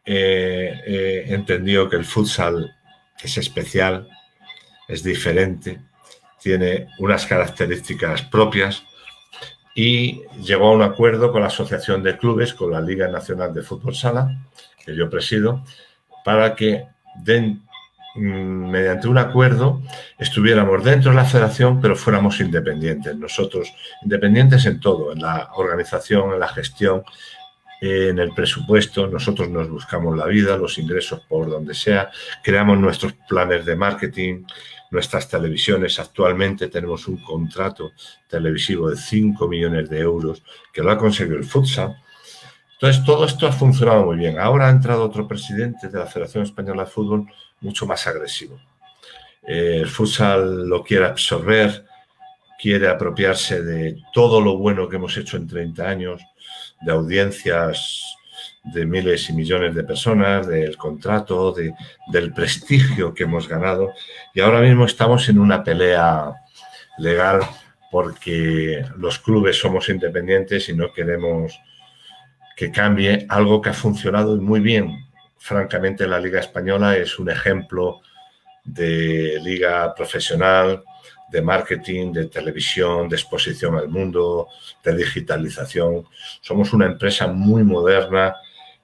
entendió que el futsal es especial, es diferente, tiene unas características propias y llegó a un acuerdo con la Asociación de Clubes, con la Liga Nacional de Fútbol Sala, que yo presido, para que mediante un acuerdo estuviéramos dentro de la federación, pero fuéramos independientes. Nosotros, independientes en todo, en la organización, en la gestión, en el presupuesto. Nosotros nos buscamos la vida, los ingresos por donde sea, creamos nuestros planes de marketing, nuestras televisiones. Actualmente tenemos un contrato televisivo de 5 millones de euros que lo ha conseguido el futsal. Entonces, todo esto ha funcionado muy bien. Ahora ha entrado otro presidente de la Federación Española de Fútbol mucho más agresivo. El futsal lo quiere absorber, quiere apropiarse de todo lo bueno que hemos hecho en 30 años, de audiencias de miles y millones de personas, del contrato, del prestigio que hemos ganado. Y ahora mismo estamos en una pelea legal porque los clubes somos independientes y no queremos que cambie algo que ha funcionado muy bien. Francamente, la Liga Española es un ejemplo de liga profesional, de marketing, de televisión, de exposición al mundo, de digitalización. Somos una empresa muy moderna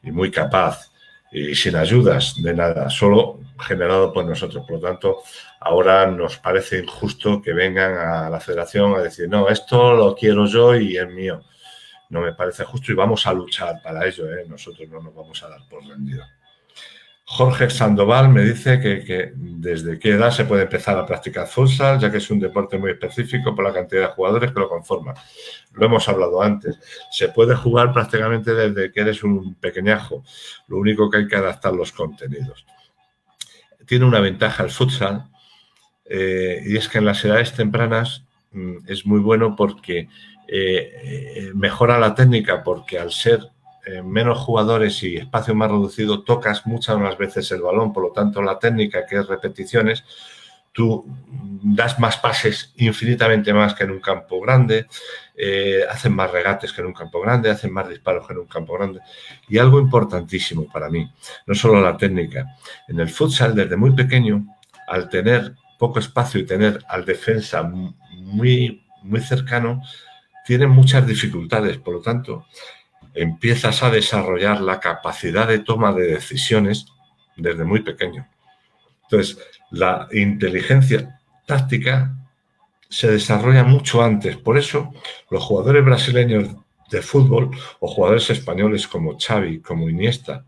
y muy capaz y sin ayudas de nada, solo generado por nosotros. Por lo tanto, ahora nos parece injusto que vengan a la federación a decir, no, esto lo quiero yo y es mío. No me parece justo y vamos a luchar para ello, ¿eh? Nosotros no nos vamos a dar por rendido. Jorge Sandoval me dice que desde qué edad se puede empezar a practicar futsal, ya que es un deporte muy específico por la cantidad de jugadores que lo conforman. Lo hemos hablado antes. Se puede jugar prácticamente desde que eres un pequeñajo. Lo único que hay que adaptar los contenidos. Tiene una ventaja el futsal y es que en las edades tempranas es muy bueno porque mejora la técnica porque al ser menos jugadores y espacio más reducido tocas muchas más veces el balón, por lo tanto la técnica, que es repeticiones, tú das más pases, infinitamente más que en un campo grande, hacen más regates que en un campo grande, hacen más disparos que en un campo grande. Y algo importantísimo para mí, no solo la técnica, en el futsal desde muy pequeño, al tener poco espacio y tener al defensa muy cercano, tienen muchas dificultades, por lo tanto, empiezas a desarrollar la capacidad de toma de decisiones desde muy pequeño. Entonces, la inteligencia táctica se desarrolla mucho antes. Por eso, los jugadores brasileños de fútbol o jugadores españoles como Xavi, como Iniesta,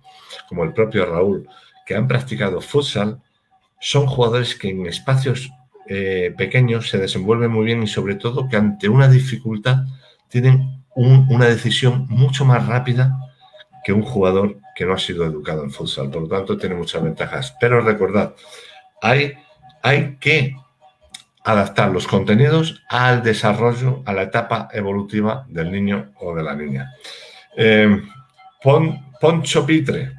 como el propio Raúl, que han practicado futsal, son jugadores que en espacios pequeños se desenvuelven muy bien y sobre todo que ante una dificultad tienen una decisión mucho más rápida que un jugador que no ha sido educado en futsal. Por lo tanto, tiene muchas ventajas. Pero recordad, hay que adaptar los contenidos al desarrollo, a la etapa evolutiva del niño o de la niña. Poncho Pitre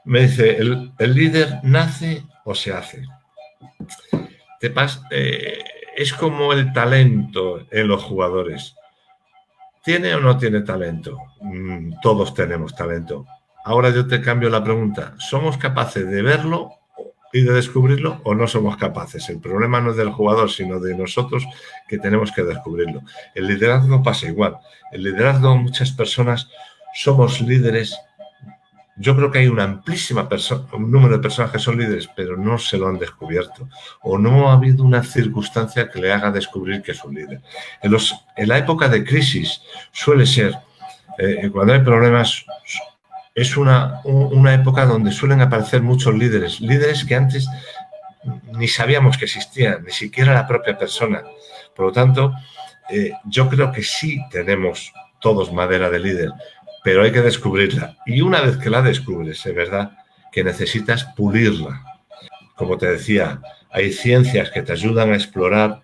me dice, ¿el líder nace o se hace? Es como el talento en los jugadores. ¿Tiene o no tiene talento? Todos tenemos talento. Ahora yo te cambio la pregunta. ¿Somos capaces de verlo y de descubrirlo o no somos capaces? El problema no es del jugador, sino de nosotros, que tenemos que descubrirlo. El liderazgo pasa igual. El liderazgo, muchas personas somos líderes. Yo creo que hay un amplísimo número de personas que son líderes, pero no se lo han descubierto. O no ha habido una circunstancia que le haga descubrir que es un líder. En la época de crisis suele ser, cuando hay problemas, es una época donde suelen aparecer muchos líderes. Líderes que antes ni sabíamos que existían, ni siquiera la propia persona. Por lo tanto, yo creo que sí tenemos todos madera de líder, pero hay que descubrirla. Y una vez que la descubres, es verdad que necesitas pulirla. Como te decía, hay ciencias que te ayudan a explorar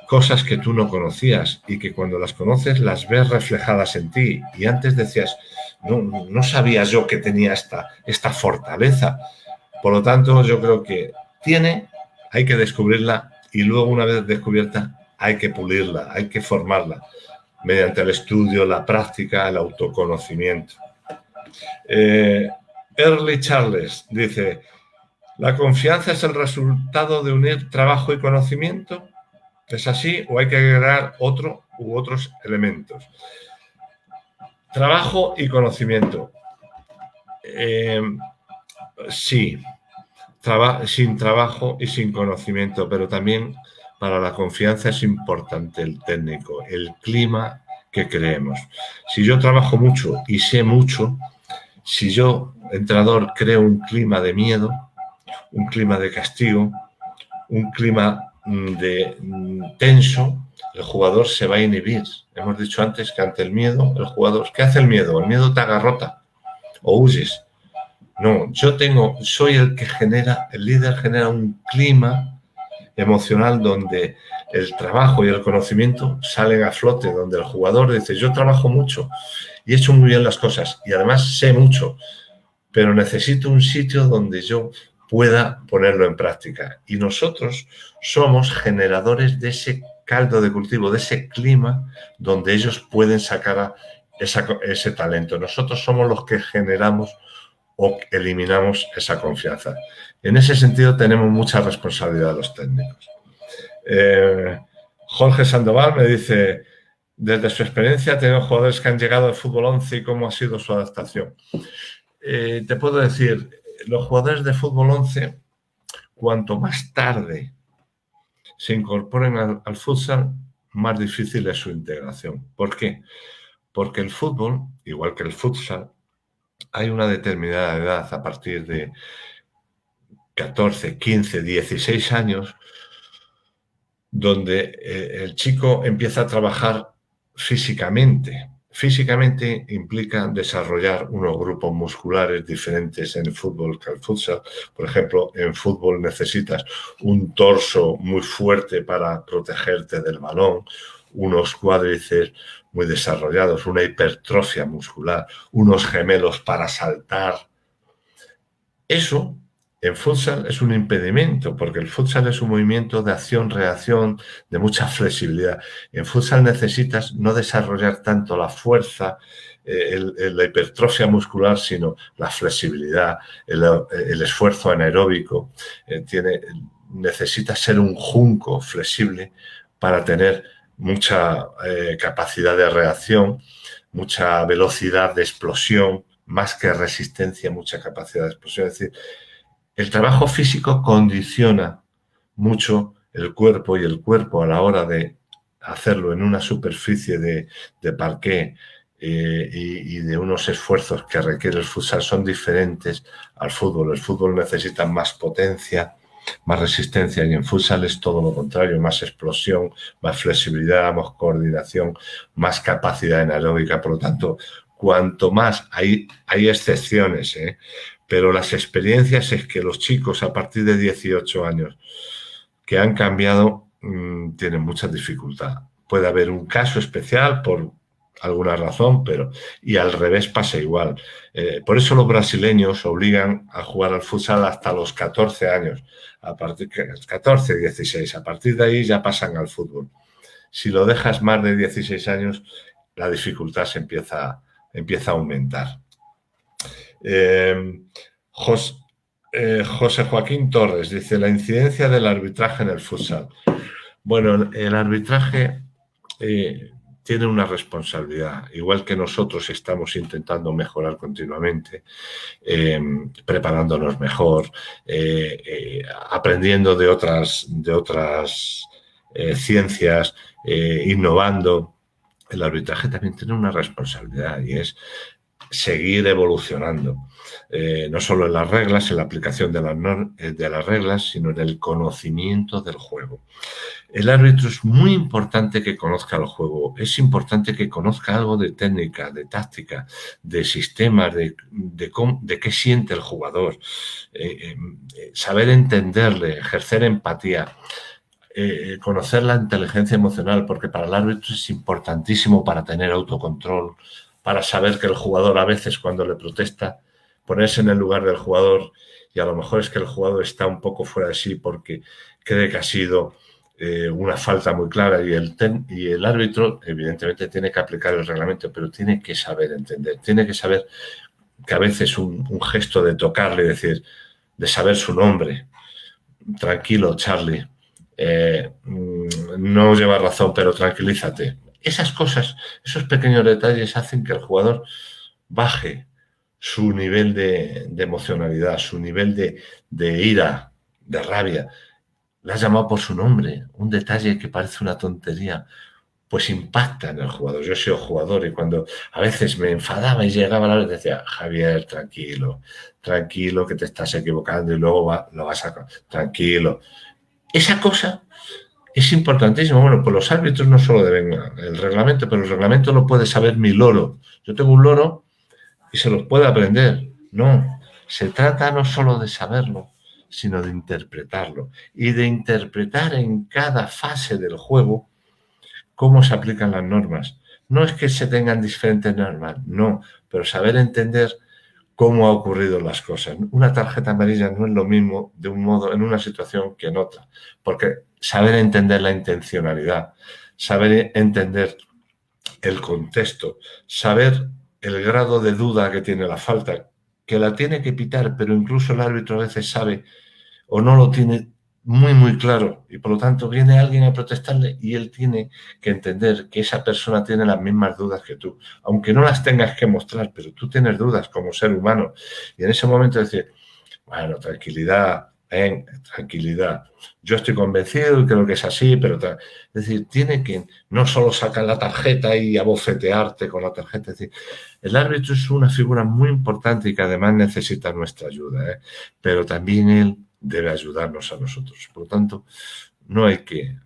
cosas que tú no conocías y que cuando las conoces las ves reflejadas en ti. Y antes decías, no sabía yo que tenía esta fortaleza. Por lo tanto, yo creo que hay que descubrirla y luego, una vez descubierta, hay que pulirla, hay que formarla mediante el estudio, la práctica, el autoconocimiento. Early Charles dice, ¿la confianza es el resultado de unir trabajo y conocimiento? ¿Es así o hay que agregar otro u otros elementos? Trabajo y conocimiento. Sí, sin trabajo y sin conocimiento, pero también para la confianza es importante el técnico, el clima que creemos. Si yo trabajo mucho y sé mucho, si yo, entrenador, creo un clima de miedo, un clima de castigo, un clima tenso, el jugador se va a inhibir. Hemos dicho antes que ante el miedo, el jugador, ¿qué hace el miedo? El miedo te agarrota o huyes. No, soy el que el líder genera un clima emocional donde el trabajo y el conocimiento salen a flote, donde el jugador dice, yo trabajo mucho y he hecho muy bien las cosas y además sé mucho, pero necesito un sitio donde yo pueda ponerlo en práctica. Y nosotros somos generadores de ese caldo de cultivo, de ese clima donde ellos pueden sacar ese talento. Nosotros somos los que generamos o eliminamos esa confianza. En ese sentido tenemos mucha responsabilidad los técnicos. Jorge Sandoval me dice, desde su experiencia, tenemos jugadores que han llegado al fútbol 11 y cómo ha sido su adaptación. Te puedo decir, los jugadores de fútbol 11, cuanto más tarde se incorporen al futsal, más difícil es su integración. ¿Por qué? Porque el fútbol, igual que el futsal, hay una determinada edad, a partir de 14, 15, 16 años, donde el chico empieza a trabajar físicamente. Físicamente implica desarrollar unos grupos musculares diferentes en el fútbol que el futsal. Por ejemplo, en fútbol necesitas un torso muy fuerte para protegerte del balón, unos cuádriceps muy desarrollados, una hipertrofia muscular, unos gemelos para saltar. Eso en futsal es un impedimento, porque el futsal es un movimiento de acción-reacción, de mucha flexibilidad. En futsal necesitas no desarrollar tanto la fuerza, la hipertrofia muscular, sino la flexibilidad, el esfuerzo anaeróbico. Necesitas ser un junco flexible para tener mucha capacidad de reacción, mucha velocidad de explosión, más que resistencia, mucha capacidad de explosión. Es decir, el trabajo físico condiciona mucho el cuerpo, y el cuerpo a la hora de hacerlo en una superficie de parqué y de unos esfuerzos que requiere el futsal son diferentes al fútbol. El fútbol necesita más potencia, más resistencia, y en futsal es todo lo contrario, más explosión, más flexibilidad, más coordinación, más capacidad anaeróbica. Por lo tanto, cuanto más, hay excepciones, pero las experiencias es que los chicos a partir de 18 años que han cambiado tienen mucha dificultad. Puede haber un caso especial por alguna razón, pero y al revés pasa igual. Por eso los brasileños obligan a jugar al futsal hasta los 14 años, a partir de 14, 16. A partir de ahí ya pasan al fútbol. Si lo dejas más de 16 años, la dificultad se empieza a aumentar. José Joaquín Torres dice: la incidencia del arbitraje en el futsal. Bueno, el arbitraje tiene una responsabilidad, igual que nosotros estamos intentando mejorar continuamente, preparándonos mejor, aprendiendo de otras ciencias, innovando. El arbitraje también tiene una responsabilidad, y es seguir evolucionando, no solo en las reglas, en la aplicación de las reglas, sino en el conocimiento del juego. El árbitro es muy importante que conozca el juego, es importante que conozca algo de técnica, de táctica, de sistemas, de qué siente el jugador, saber entenderle, ejercer empatía, conocer la inteligencia emocional, porque para el árbitro es importantísimo para tener autocontrol, para saber que el jugador, a veces cuando le protesta, ponerse en el lugar del jugador, y a lo mejor es que el jugador está un poco fuera de sí porque cree que ha sido una falta muy clara, y el árbitro evidentemente tiene que aplicar el reglamento, pero tiene que saber entender, tiene que saber que a veces un gesto de tocarle y decir, de saber su nombre, tranquilo Charlie, no llevas razón, pero tranquilízate. Esas cosas, esos pequeños detalles hacen que el jugador baje su nivel de emocionalidad, su nivel de ira, de rabia. Le has llamado por su nombre, un detalle que parece una tontería, pues impacta en el jugador. Yo he sido jugador, y cuando a veces me enfadaba y llegaba la hora, decía, Javier, tranquilo, que te estás equivocando, y luego lo vas a... Tranquilo. Esa cosa es importantísimo. Bueno, pues los árbitros no solo deben el reglamento, pero el reglamento lo puede saber mi loro. Yo tengo un loro y se los puede aprender. No, se trata no solo de saberlo, sino de interpretarlo, y de interpretar en cada fase del juego cómo se aplican las normas. No es que se tengan diferentes normas, no, pero saber entender cómo ha ocurrido las cosas. Una tarjeta amarilla no es lo mismo de un modo en una situación que en otra, porque saber entender la intencionalidad, saber entender el contexto, saber el grado de duda que tiene la falta, que la tiene que pitar, pero incluso el árbitro a veces sabe o no lo tiene muy, muy claro, y por lo tanto viene alguien a protestarle y él tiene que entender que esa persona tiene las mismas dudas que tú, aunque no las tengas que mostrar, pero tú tienes dudas como ser humano, y en ese momento decir, bueno, tranquilidad, tranquilidad, yo estoy convencido y creo que es así, pero es decir, tiene que no solo sacar la tarjeta y abofetearte con la tarjeta. Es decir, el árbitro es una figura muy importante y que además necesita nuestra ayuda, pero también él debe ayudarnos a nosotros. Por lo tanto, no hay que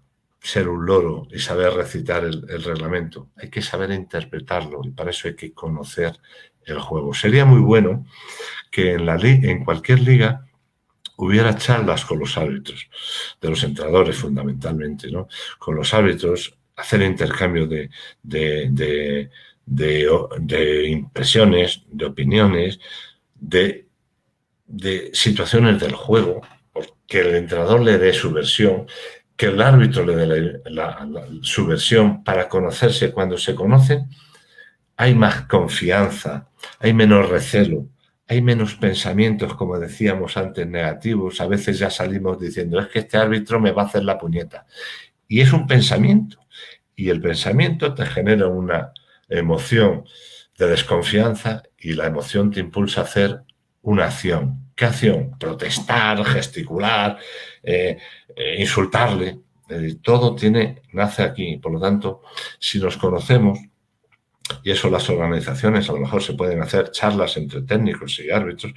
ser un loro y saber recitar el reglamento, hay que saber interpretarlo, y para eso hay que conocer el juego. Sería muy bueno que en cualquier liga hubiera charlas con los árbitros, de los entrenadores fundamentalmente, ¿no? Con los árbitros, hacer intercambio de impresiones, de opiniones, de situaciones del juego, que el entrenador le dé su versión, que el árbitro le dé su versión para conocerse. Cuando se conocen, hay más confianza, hay menos recelo, hay menos pensamientos, como decíamos antes, negativos. A veces ya salimos diciendo, es que este árbitro me va a hacer la puñeta. Y es un pensamiento. Y el pensamiento te genera una emoción de desconfianza y la emoción te impulsa a hacer una acción. ¿Qué acción? Protestar, gesticular, insultarle. Todo nace aquí. Por lo tanto, si nos conocemos, y eso las organizaciones, a lo mejor se pueden hacer charlas entre técnicos y árbitros,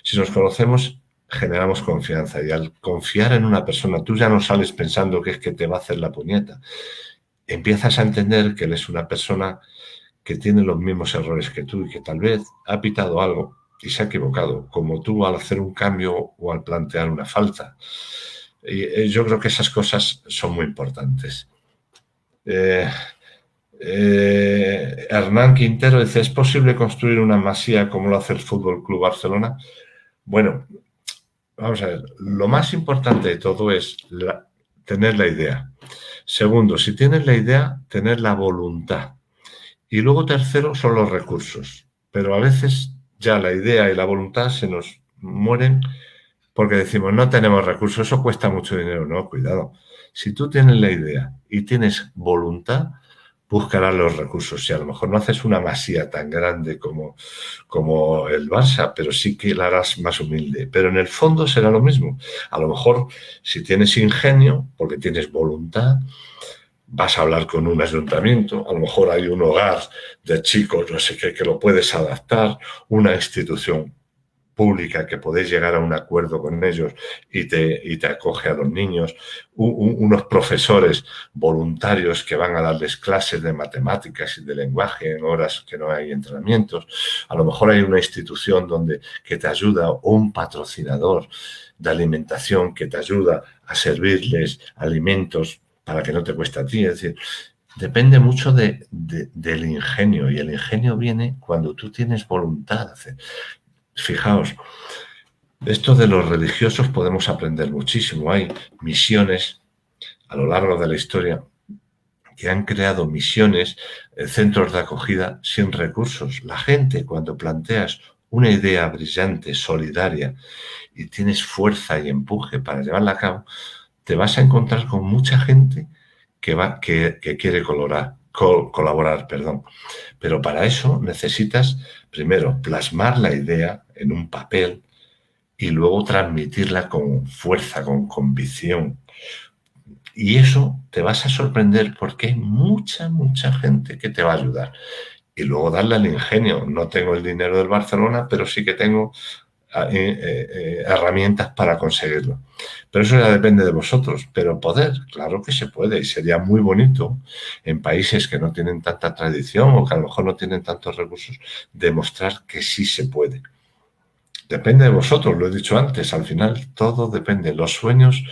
si nos conocemos, generamos confianza. Y al confiar en una persona, tú ya no sales pensando que es que te va a hacer la puñeta. Empiezas a entender que él es una persona que tiene los mismos errores que tú y que tal vez ha pitado algo y se ha equivocado, como tú al hacer un cambio o al plantear una falta. Y yo creo que esas cosas son muy importantes. Hernán Quintero dice, ¿es posible construir una masía como lo hace el Fútbol Club Barcelona? Bueno, vamos a ver, lo más importante de todo es tener la idea. Segundo, si tienes la idea, tener la voluntad. Y luego tercero son los recursos. Pero a veces ya la idea y la voluntad se nos mueren porque decimos, no tenemos recursos, eso cuesta mucho dinero. No, cuidado. Si tú tienes la idea y tienes voluntad, buscarás los recursos. Y a lo mejor no haces una masía tan grande como el Barça, pero sí que la harás más humilde. Pero en el fondo será lo mismo. A lo mejor si tienes ingenio, porque tienes voluntad, vas a hablar con un ayuntamiento, a lo mejor hay un hogar de chicos, no sé qué, que lo puedes adaptar, una institución pública que podéis llegar a un acuerdo con ellos y te acoge a los niños, unos profesores voluntarios que van a darles clases de matemáticas y de lenguaje en horas que no hay entrenamientos, a lo mejor hay una institución que te ayuda o un patrocinador de alimentación que te ayuda a servirles alimentos para que no te cueste a ti. Es decir, depende mucho del ingenio y el ingenio viene cuando tú tienes voluntad de hacer. Fijaos, esto de los religiosos podemos aprender muchísimo. Hay misiones a lo largo de la historia que han creado misiones, centros de acogida sin recursos. La gente, cuando planteas una idea brillante, solidaria, y tienes fuerza y empuje para llevarla a cabo, te vas a encontrar con mucha gente que quiere colaborar. Pero para eso necesitas, primero, plasmar la idea en un papel y luego transmitirla con fuerza, con convicción. Y eso te vas a sorprender porque hay mucha gente que te va a ayudar. Y luego darle al ingenio. No tengo el dinero del Barcelona, pero sí que tengo herramientas para conseguirlo. Pero eso ya depende de vosotros. Pero poder, claro que se puede y sería muy bonito en países que no tienen tanta tradición o que a lo mejor no tienen tantos recursos, demostrar que sí se puede. Depende de vosotros, lo he dicho antes, al final todo depende. Los sueños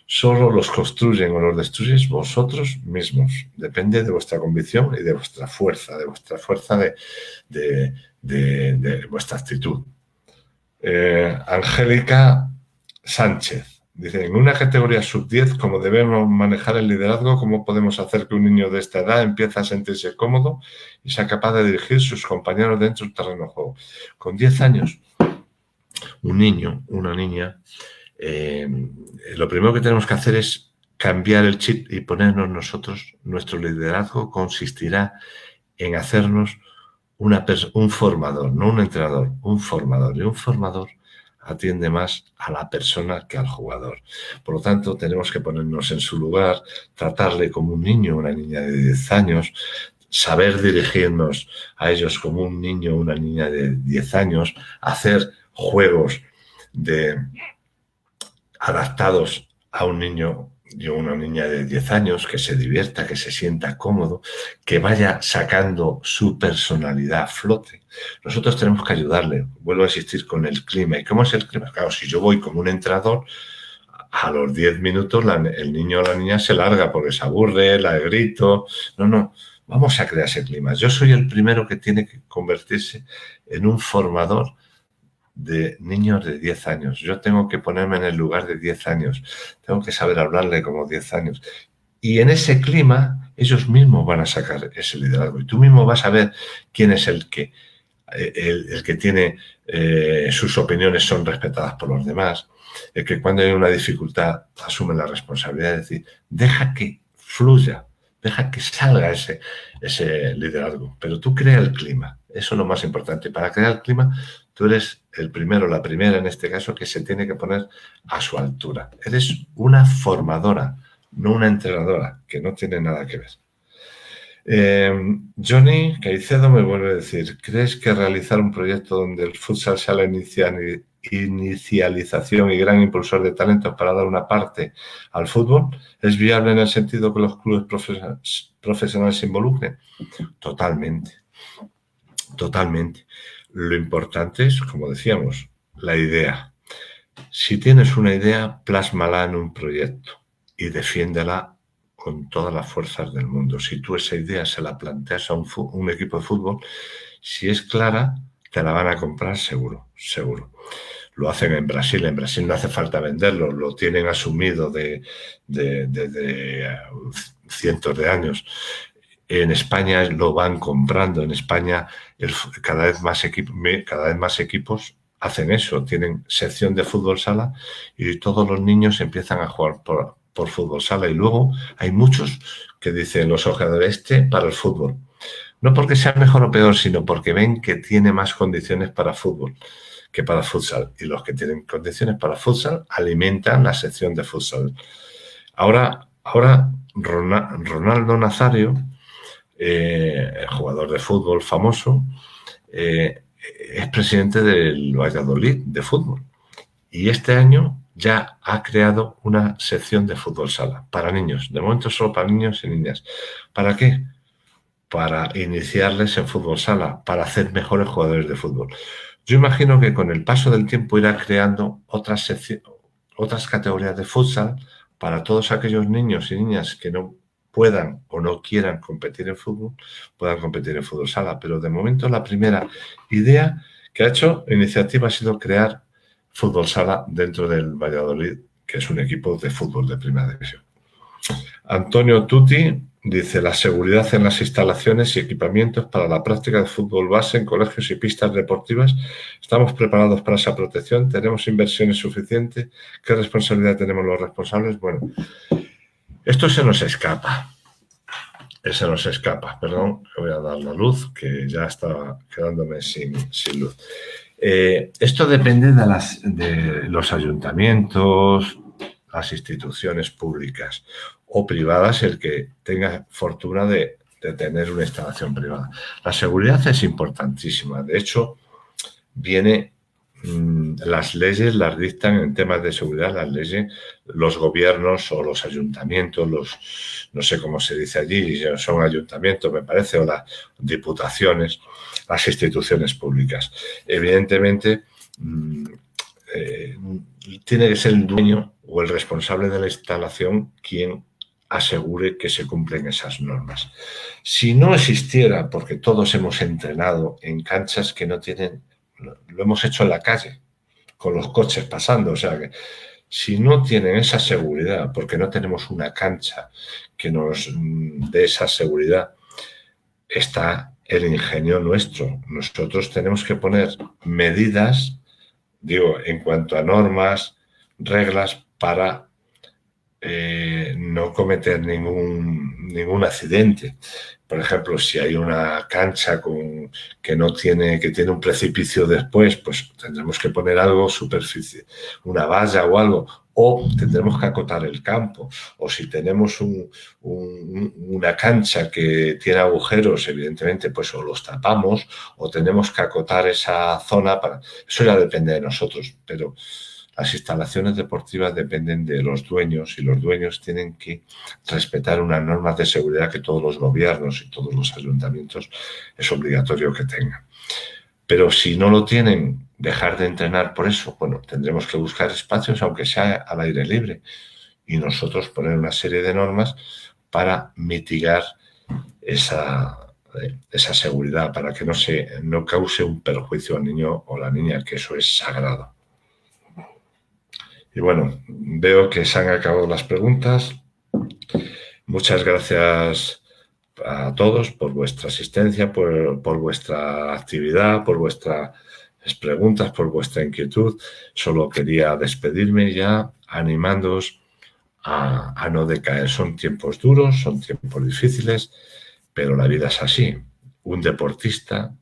solo los construyen o los destruyes vosotros mismos. Depende de vuestra convicción y de vuestra fuerza, de vuestra actitud. Angélica Sánchez dice, en una categoría sub-10, ¿cómo debemos manejar el liderazgo? ¿Cómo podemos hacer que un niño de esta edad empiece a sentirse cómodo y sea capaz de dirigir sus compañeros dentro del terreno de juego? Con 10 años, un niño, una niña, lo primero que tenemos que hacer es cambiar el chip y ponernos nosotros. Nuestro liderazgo consistirá en hacernos un formador, no un entrenador, un formador. Y un formador atiende más a la persona que al jugador. Por lo tanto, tenemos que ponernos en su lugar, tratarle como un niño o una niña de 10 años, saber dirigirnos a ellos como un niño o una niña de 10 años, hacer juegos adaptados a un niño y una niña de 10 años, que se divierta, que se sienta cómodo, que vaya sacando su personalidad a flote. Nosotros tenemos que ayudarle, vuelvo a insistir, con el clima. ¿Y cómo es el clima? Claro, si yo voy como un entrenador A los 10 minutos el niño o la niña se larga porque se aburre, la grito. No, no, vamos a crear ese clima. Yo soy el primero que tiene que convertirse en un formador de niños de 10 años. Yo tengo que ponerme en el lugar de 10 años. Tengo que saber hablarle como 10 años. Y en ese clima ellos mismos van a sacar ese liderazgo. Y tú mismo vas a ver quién es el que tiene sus opiniones son respetadas por los demás. El que cuando hay una dificultad asume la responsabilidad de decir, deja que fluya, deja que salga ese liderazgo. Pero tú crea el clima. Eso es lo más importante. Para crear el clima, tú eres el primero, la primera en este caso, que se tiene que poner a su altura. Eres una formadora, no una entrenadora, que no tiene nada que ver. Johnny Caicedo me vuelve a decir, ¿crees que realizar un proyecto donde el futsal sea la inicialización y gran impulsor de talentos para dar una parte al fútbol es viable en el sentido que los clubes profesionales se involucren? Totalmente, totalmente. Lo importante es, como decíamos, la idea. Si tienes una idea, plásmala en un proyecto y defiéndela con todas las fuerzas del mundo. Si tú esa idea se la planteas a un equipo de fútbol, si es clara, te la van a comprar seguro, seguro. Lo hacen en Brasil no hace falta venderlo, lo tienen asumido de cientos de años. En España lo van comprando, en España cada vez más equipos hacen eso, tienen sección de fútbol sala y todos los niños empiezan a jugar por fútbol sala y luego hay muchos que dicen los ojeadores para el fútbol. No porque sea mejor o peor, sino porque ven que tiene más condiciones para fútbol que para futsal. Y los que tienen condiciones para futsal alimentan la sección de futsal. Ahora Ronaldo Nazario, el jugador de fútbol famoso, es presidente del Valladolid de fútbol. Y este año ya ha creado una sección de fútbol sala para niños. De momento solo para niños y niñas. ¿Para qué? Para iniciarles en fútbol sala, para hacer mejores jugadores de fútbol. Yo imagino que con el paso del tiempo irá creando otras categorías de futsal para todos aquellos niños y niñas que no puedan o no quieran competir en fútbol, puedan competir en fútbol sala. Pero de momento la primera idea que ha hecho iniciativa ha sido crear fútbol sala dentro del Valladolid, que es un equipo de fútbol de primera división. Antonio Tuti dice, la seguridad en las instalaciones y equipamientos para la práctica de fútbol base en colegios y pistas deportivas. ¿Estamos preparados para esa protección? ¿Tenemos inversiones suficientes? ¿Qué responsabilidad tenemos los responsables? Bueno, esto se nos escapa. Perdón, voy a dar la luz, que ya está quedándome sin luz. Esto depende de los ayuntamientos, las instituciones públicas o privadas, el que tenga fortuna de tener una instalación privada. La seguridad es importantísima. De hecho, las leyes las dictan en temas de seguridad, las leyes, los gobiernos o los ayuntamientos, no sé cómo se dice allí, son ayuntamientos, me parece, o las diputaciones, las instituciones públicas. Evidentemente, tiene que ser el dueño o el responsable de la instalación quien asegure que se cumplen esas normas. Si no existiera, porque todos hemos entrenado en canchas que no tienen, lo hemos hecho en la calle, con los coches pasando, o sea que si no tienen esa seguridad, porque no tenemos una cancha que nos dé esa seguridad, está el ingenio nuestro. Nosotros tenemos que poner medidas, digo, en cuanto a normas, reglas para no cometer ningún accidente. Por ejemplo, si hay una cancha que tiene un precipicio después, pues tendremos que poner algo, superficie, una valla o algo, o tendremos que acotar el campo. O si tenemos una cancha que tiene agujeros, evidentemente, pues o los tapamos o tenemos que acotar esa zona. Eso ya depende de nosotros, pero las instalaciones deportivas dependen de los dueños y los dueños tienen que respetar unas normas de seguridad que todos los gobiernos y todos los ayuntamientos es obligatorio que tengan. Pero si no lo tienen, dejar de entrenar por eso, bueno, tendremos que buscar espacios, aunque sea al aire libre, y nosotros poner una serie de normas para mitigar esa seguridad, para que no cause un perjuicio al niño o la niña, que eso es sagrado. Y bueno, veo que se han acabado las preguntas. Muchas gracias a todos por vuestra asistencia, por vuestra actividad, por vuestras preguntas, por vuestra inquietud. Solo quería despedirme ya animándoos a no decaer. Son tiempos duros, son tiempos difíciles, pero la vida es así. Un deportista,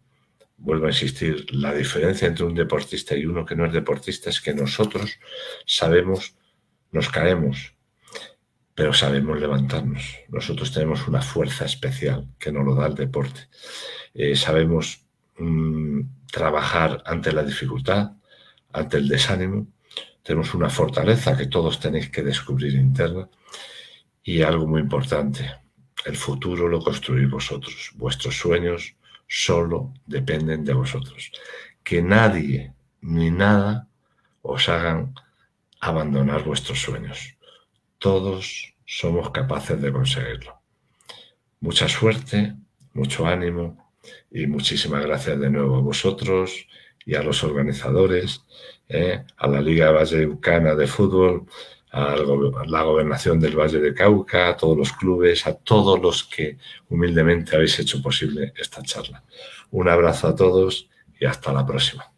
vuelvo a insistir, la diferencia entre un deportista y uno que no es deportista es que nosotros sabemos, nos caemos, pero sabemos levantarnos. Nosotros tenemos una fuerza especial que nos lo da el deporte. Sabemos trabajar ante la dificultad, ante el desánimo. Tenemos una fortaleza que todos tenéis que descubrir interna. Y algo muy importante, el futuro lo construís vosotros. Vuestros sueños solo dependen de vosotros. Que nadie ni nada os hagan abandonar vuestros sueños. Todos somos capaces de conseguirlo. Mucha suerte, mucho ánimo y muchísimas gracias de nuevo a vosotros y a los organizadores, a la Liga Vallecaucana de Fútbol, a la Gobernación del Valle de Cauca, a todos los clubes, a todos los que humildemente habéis hecho posible esta charla. Un abrazo a todos y hasta la próxima.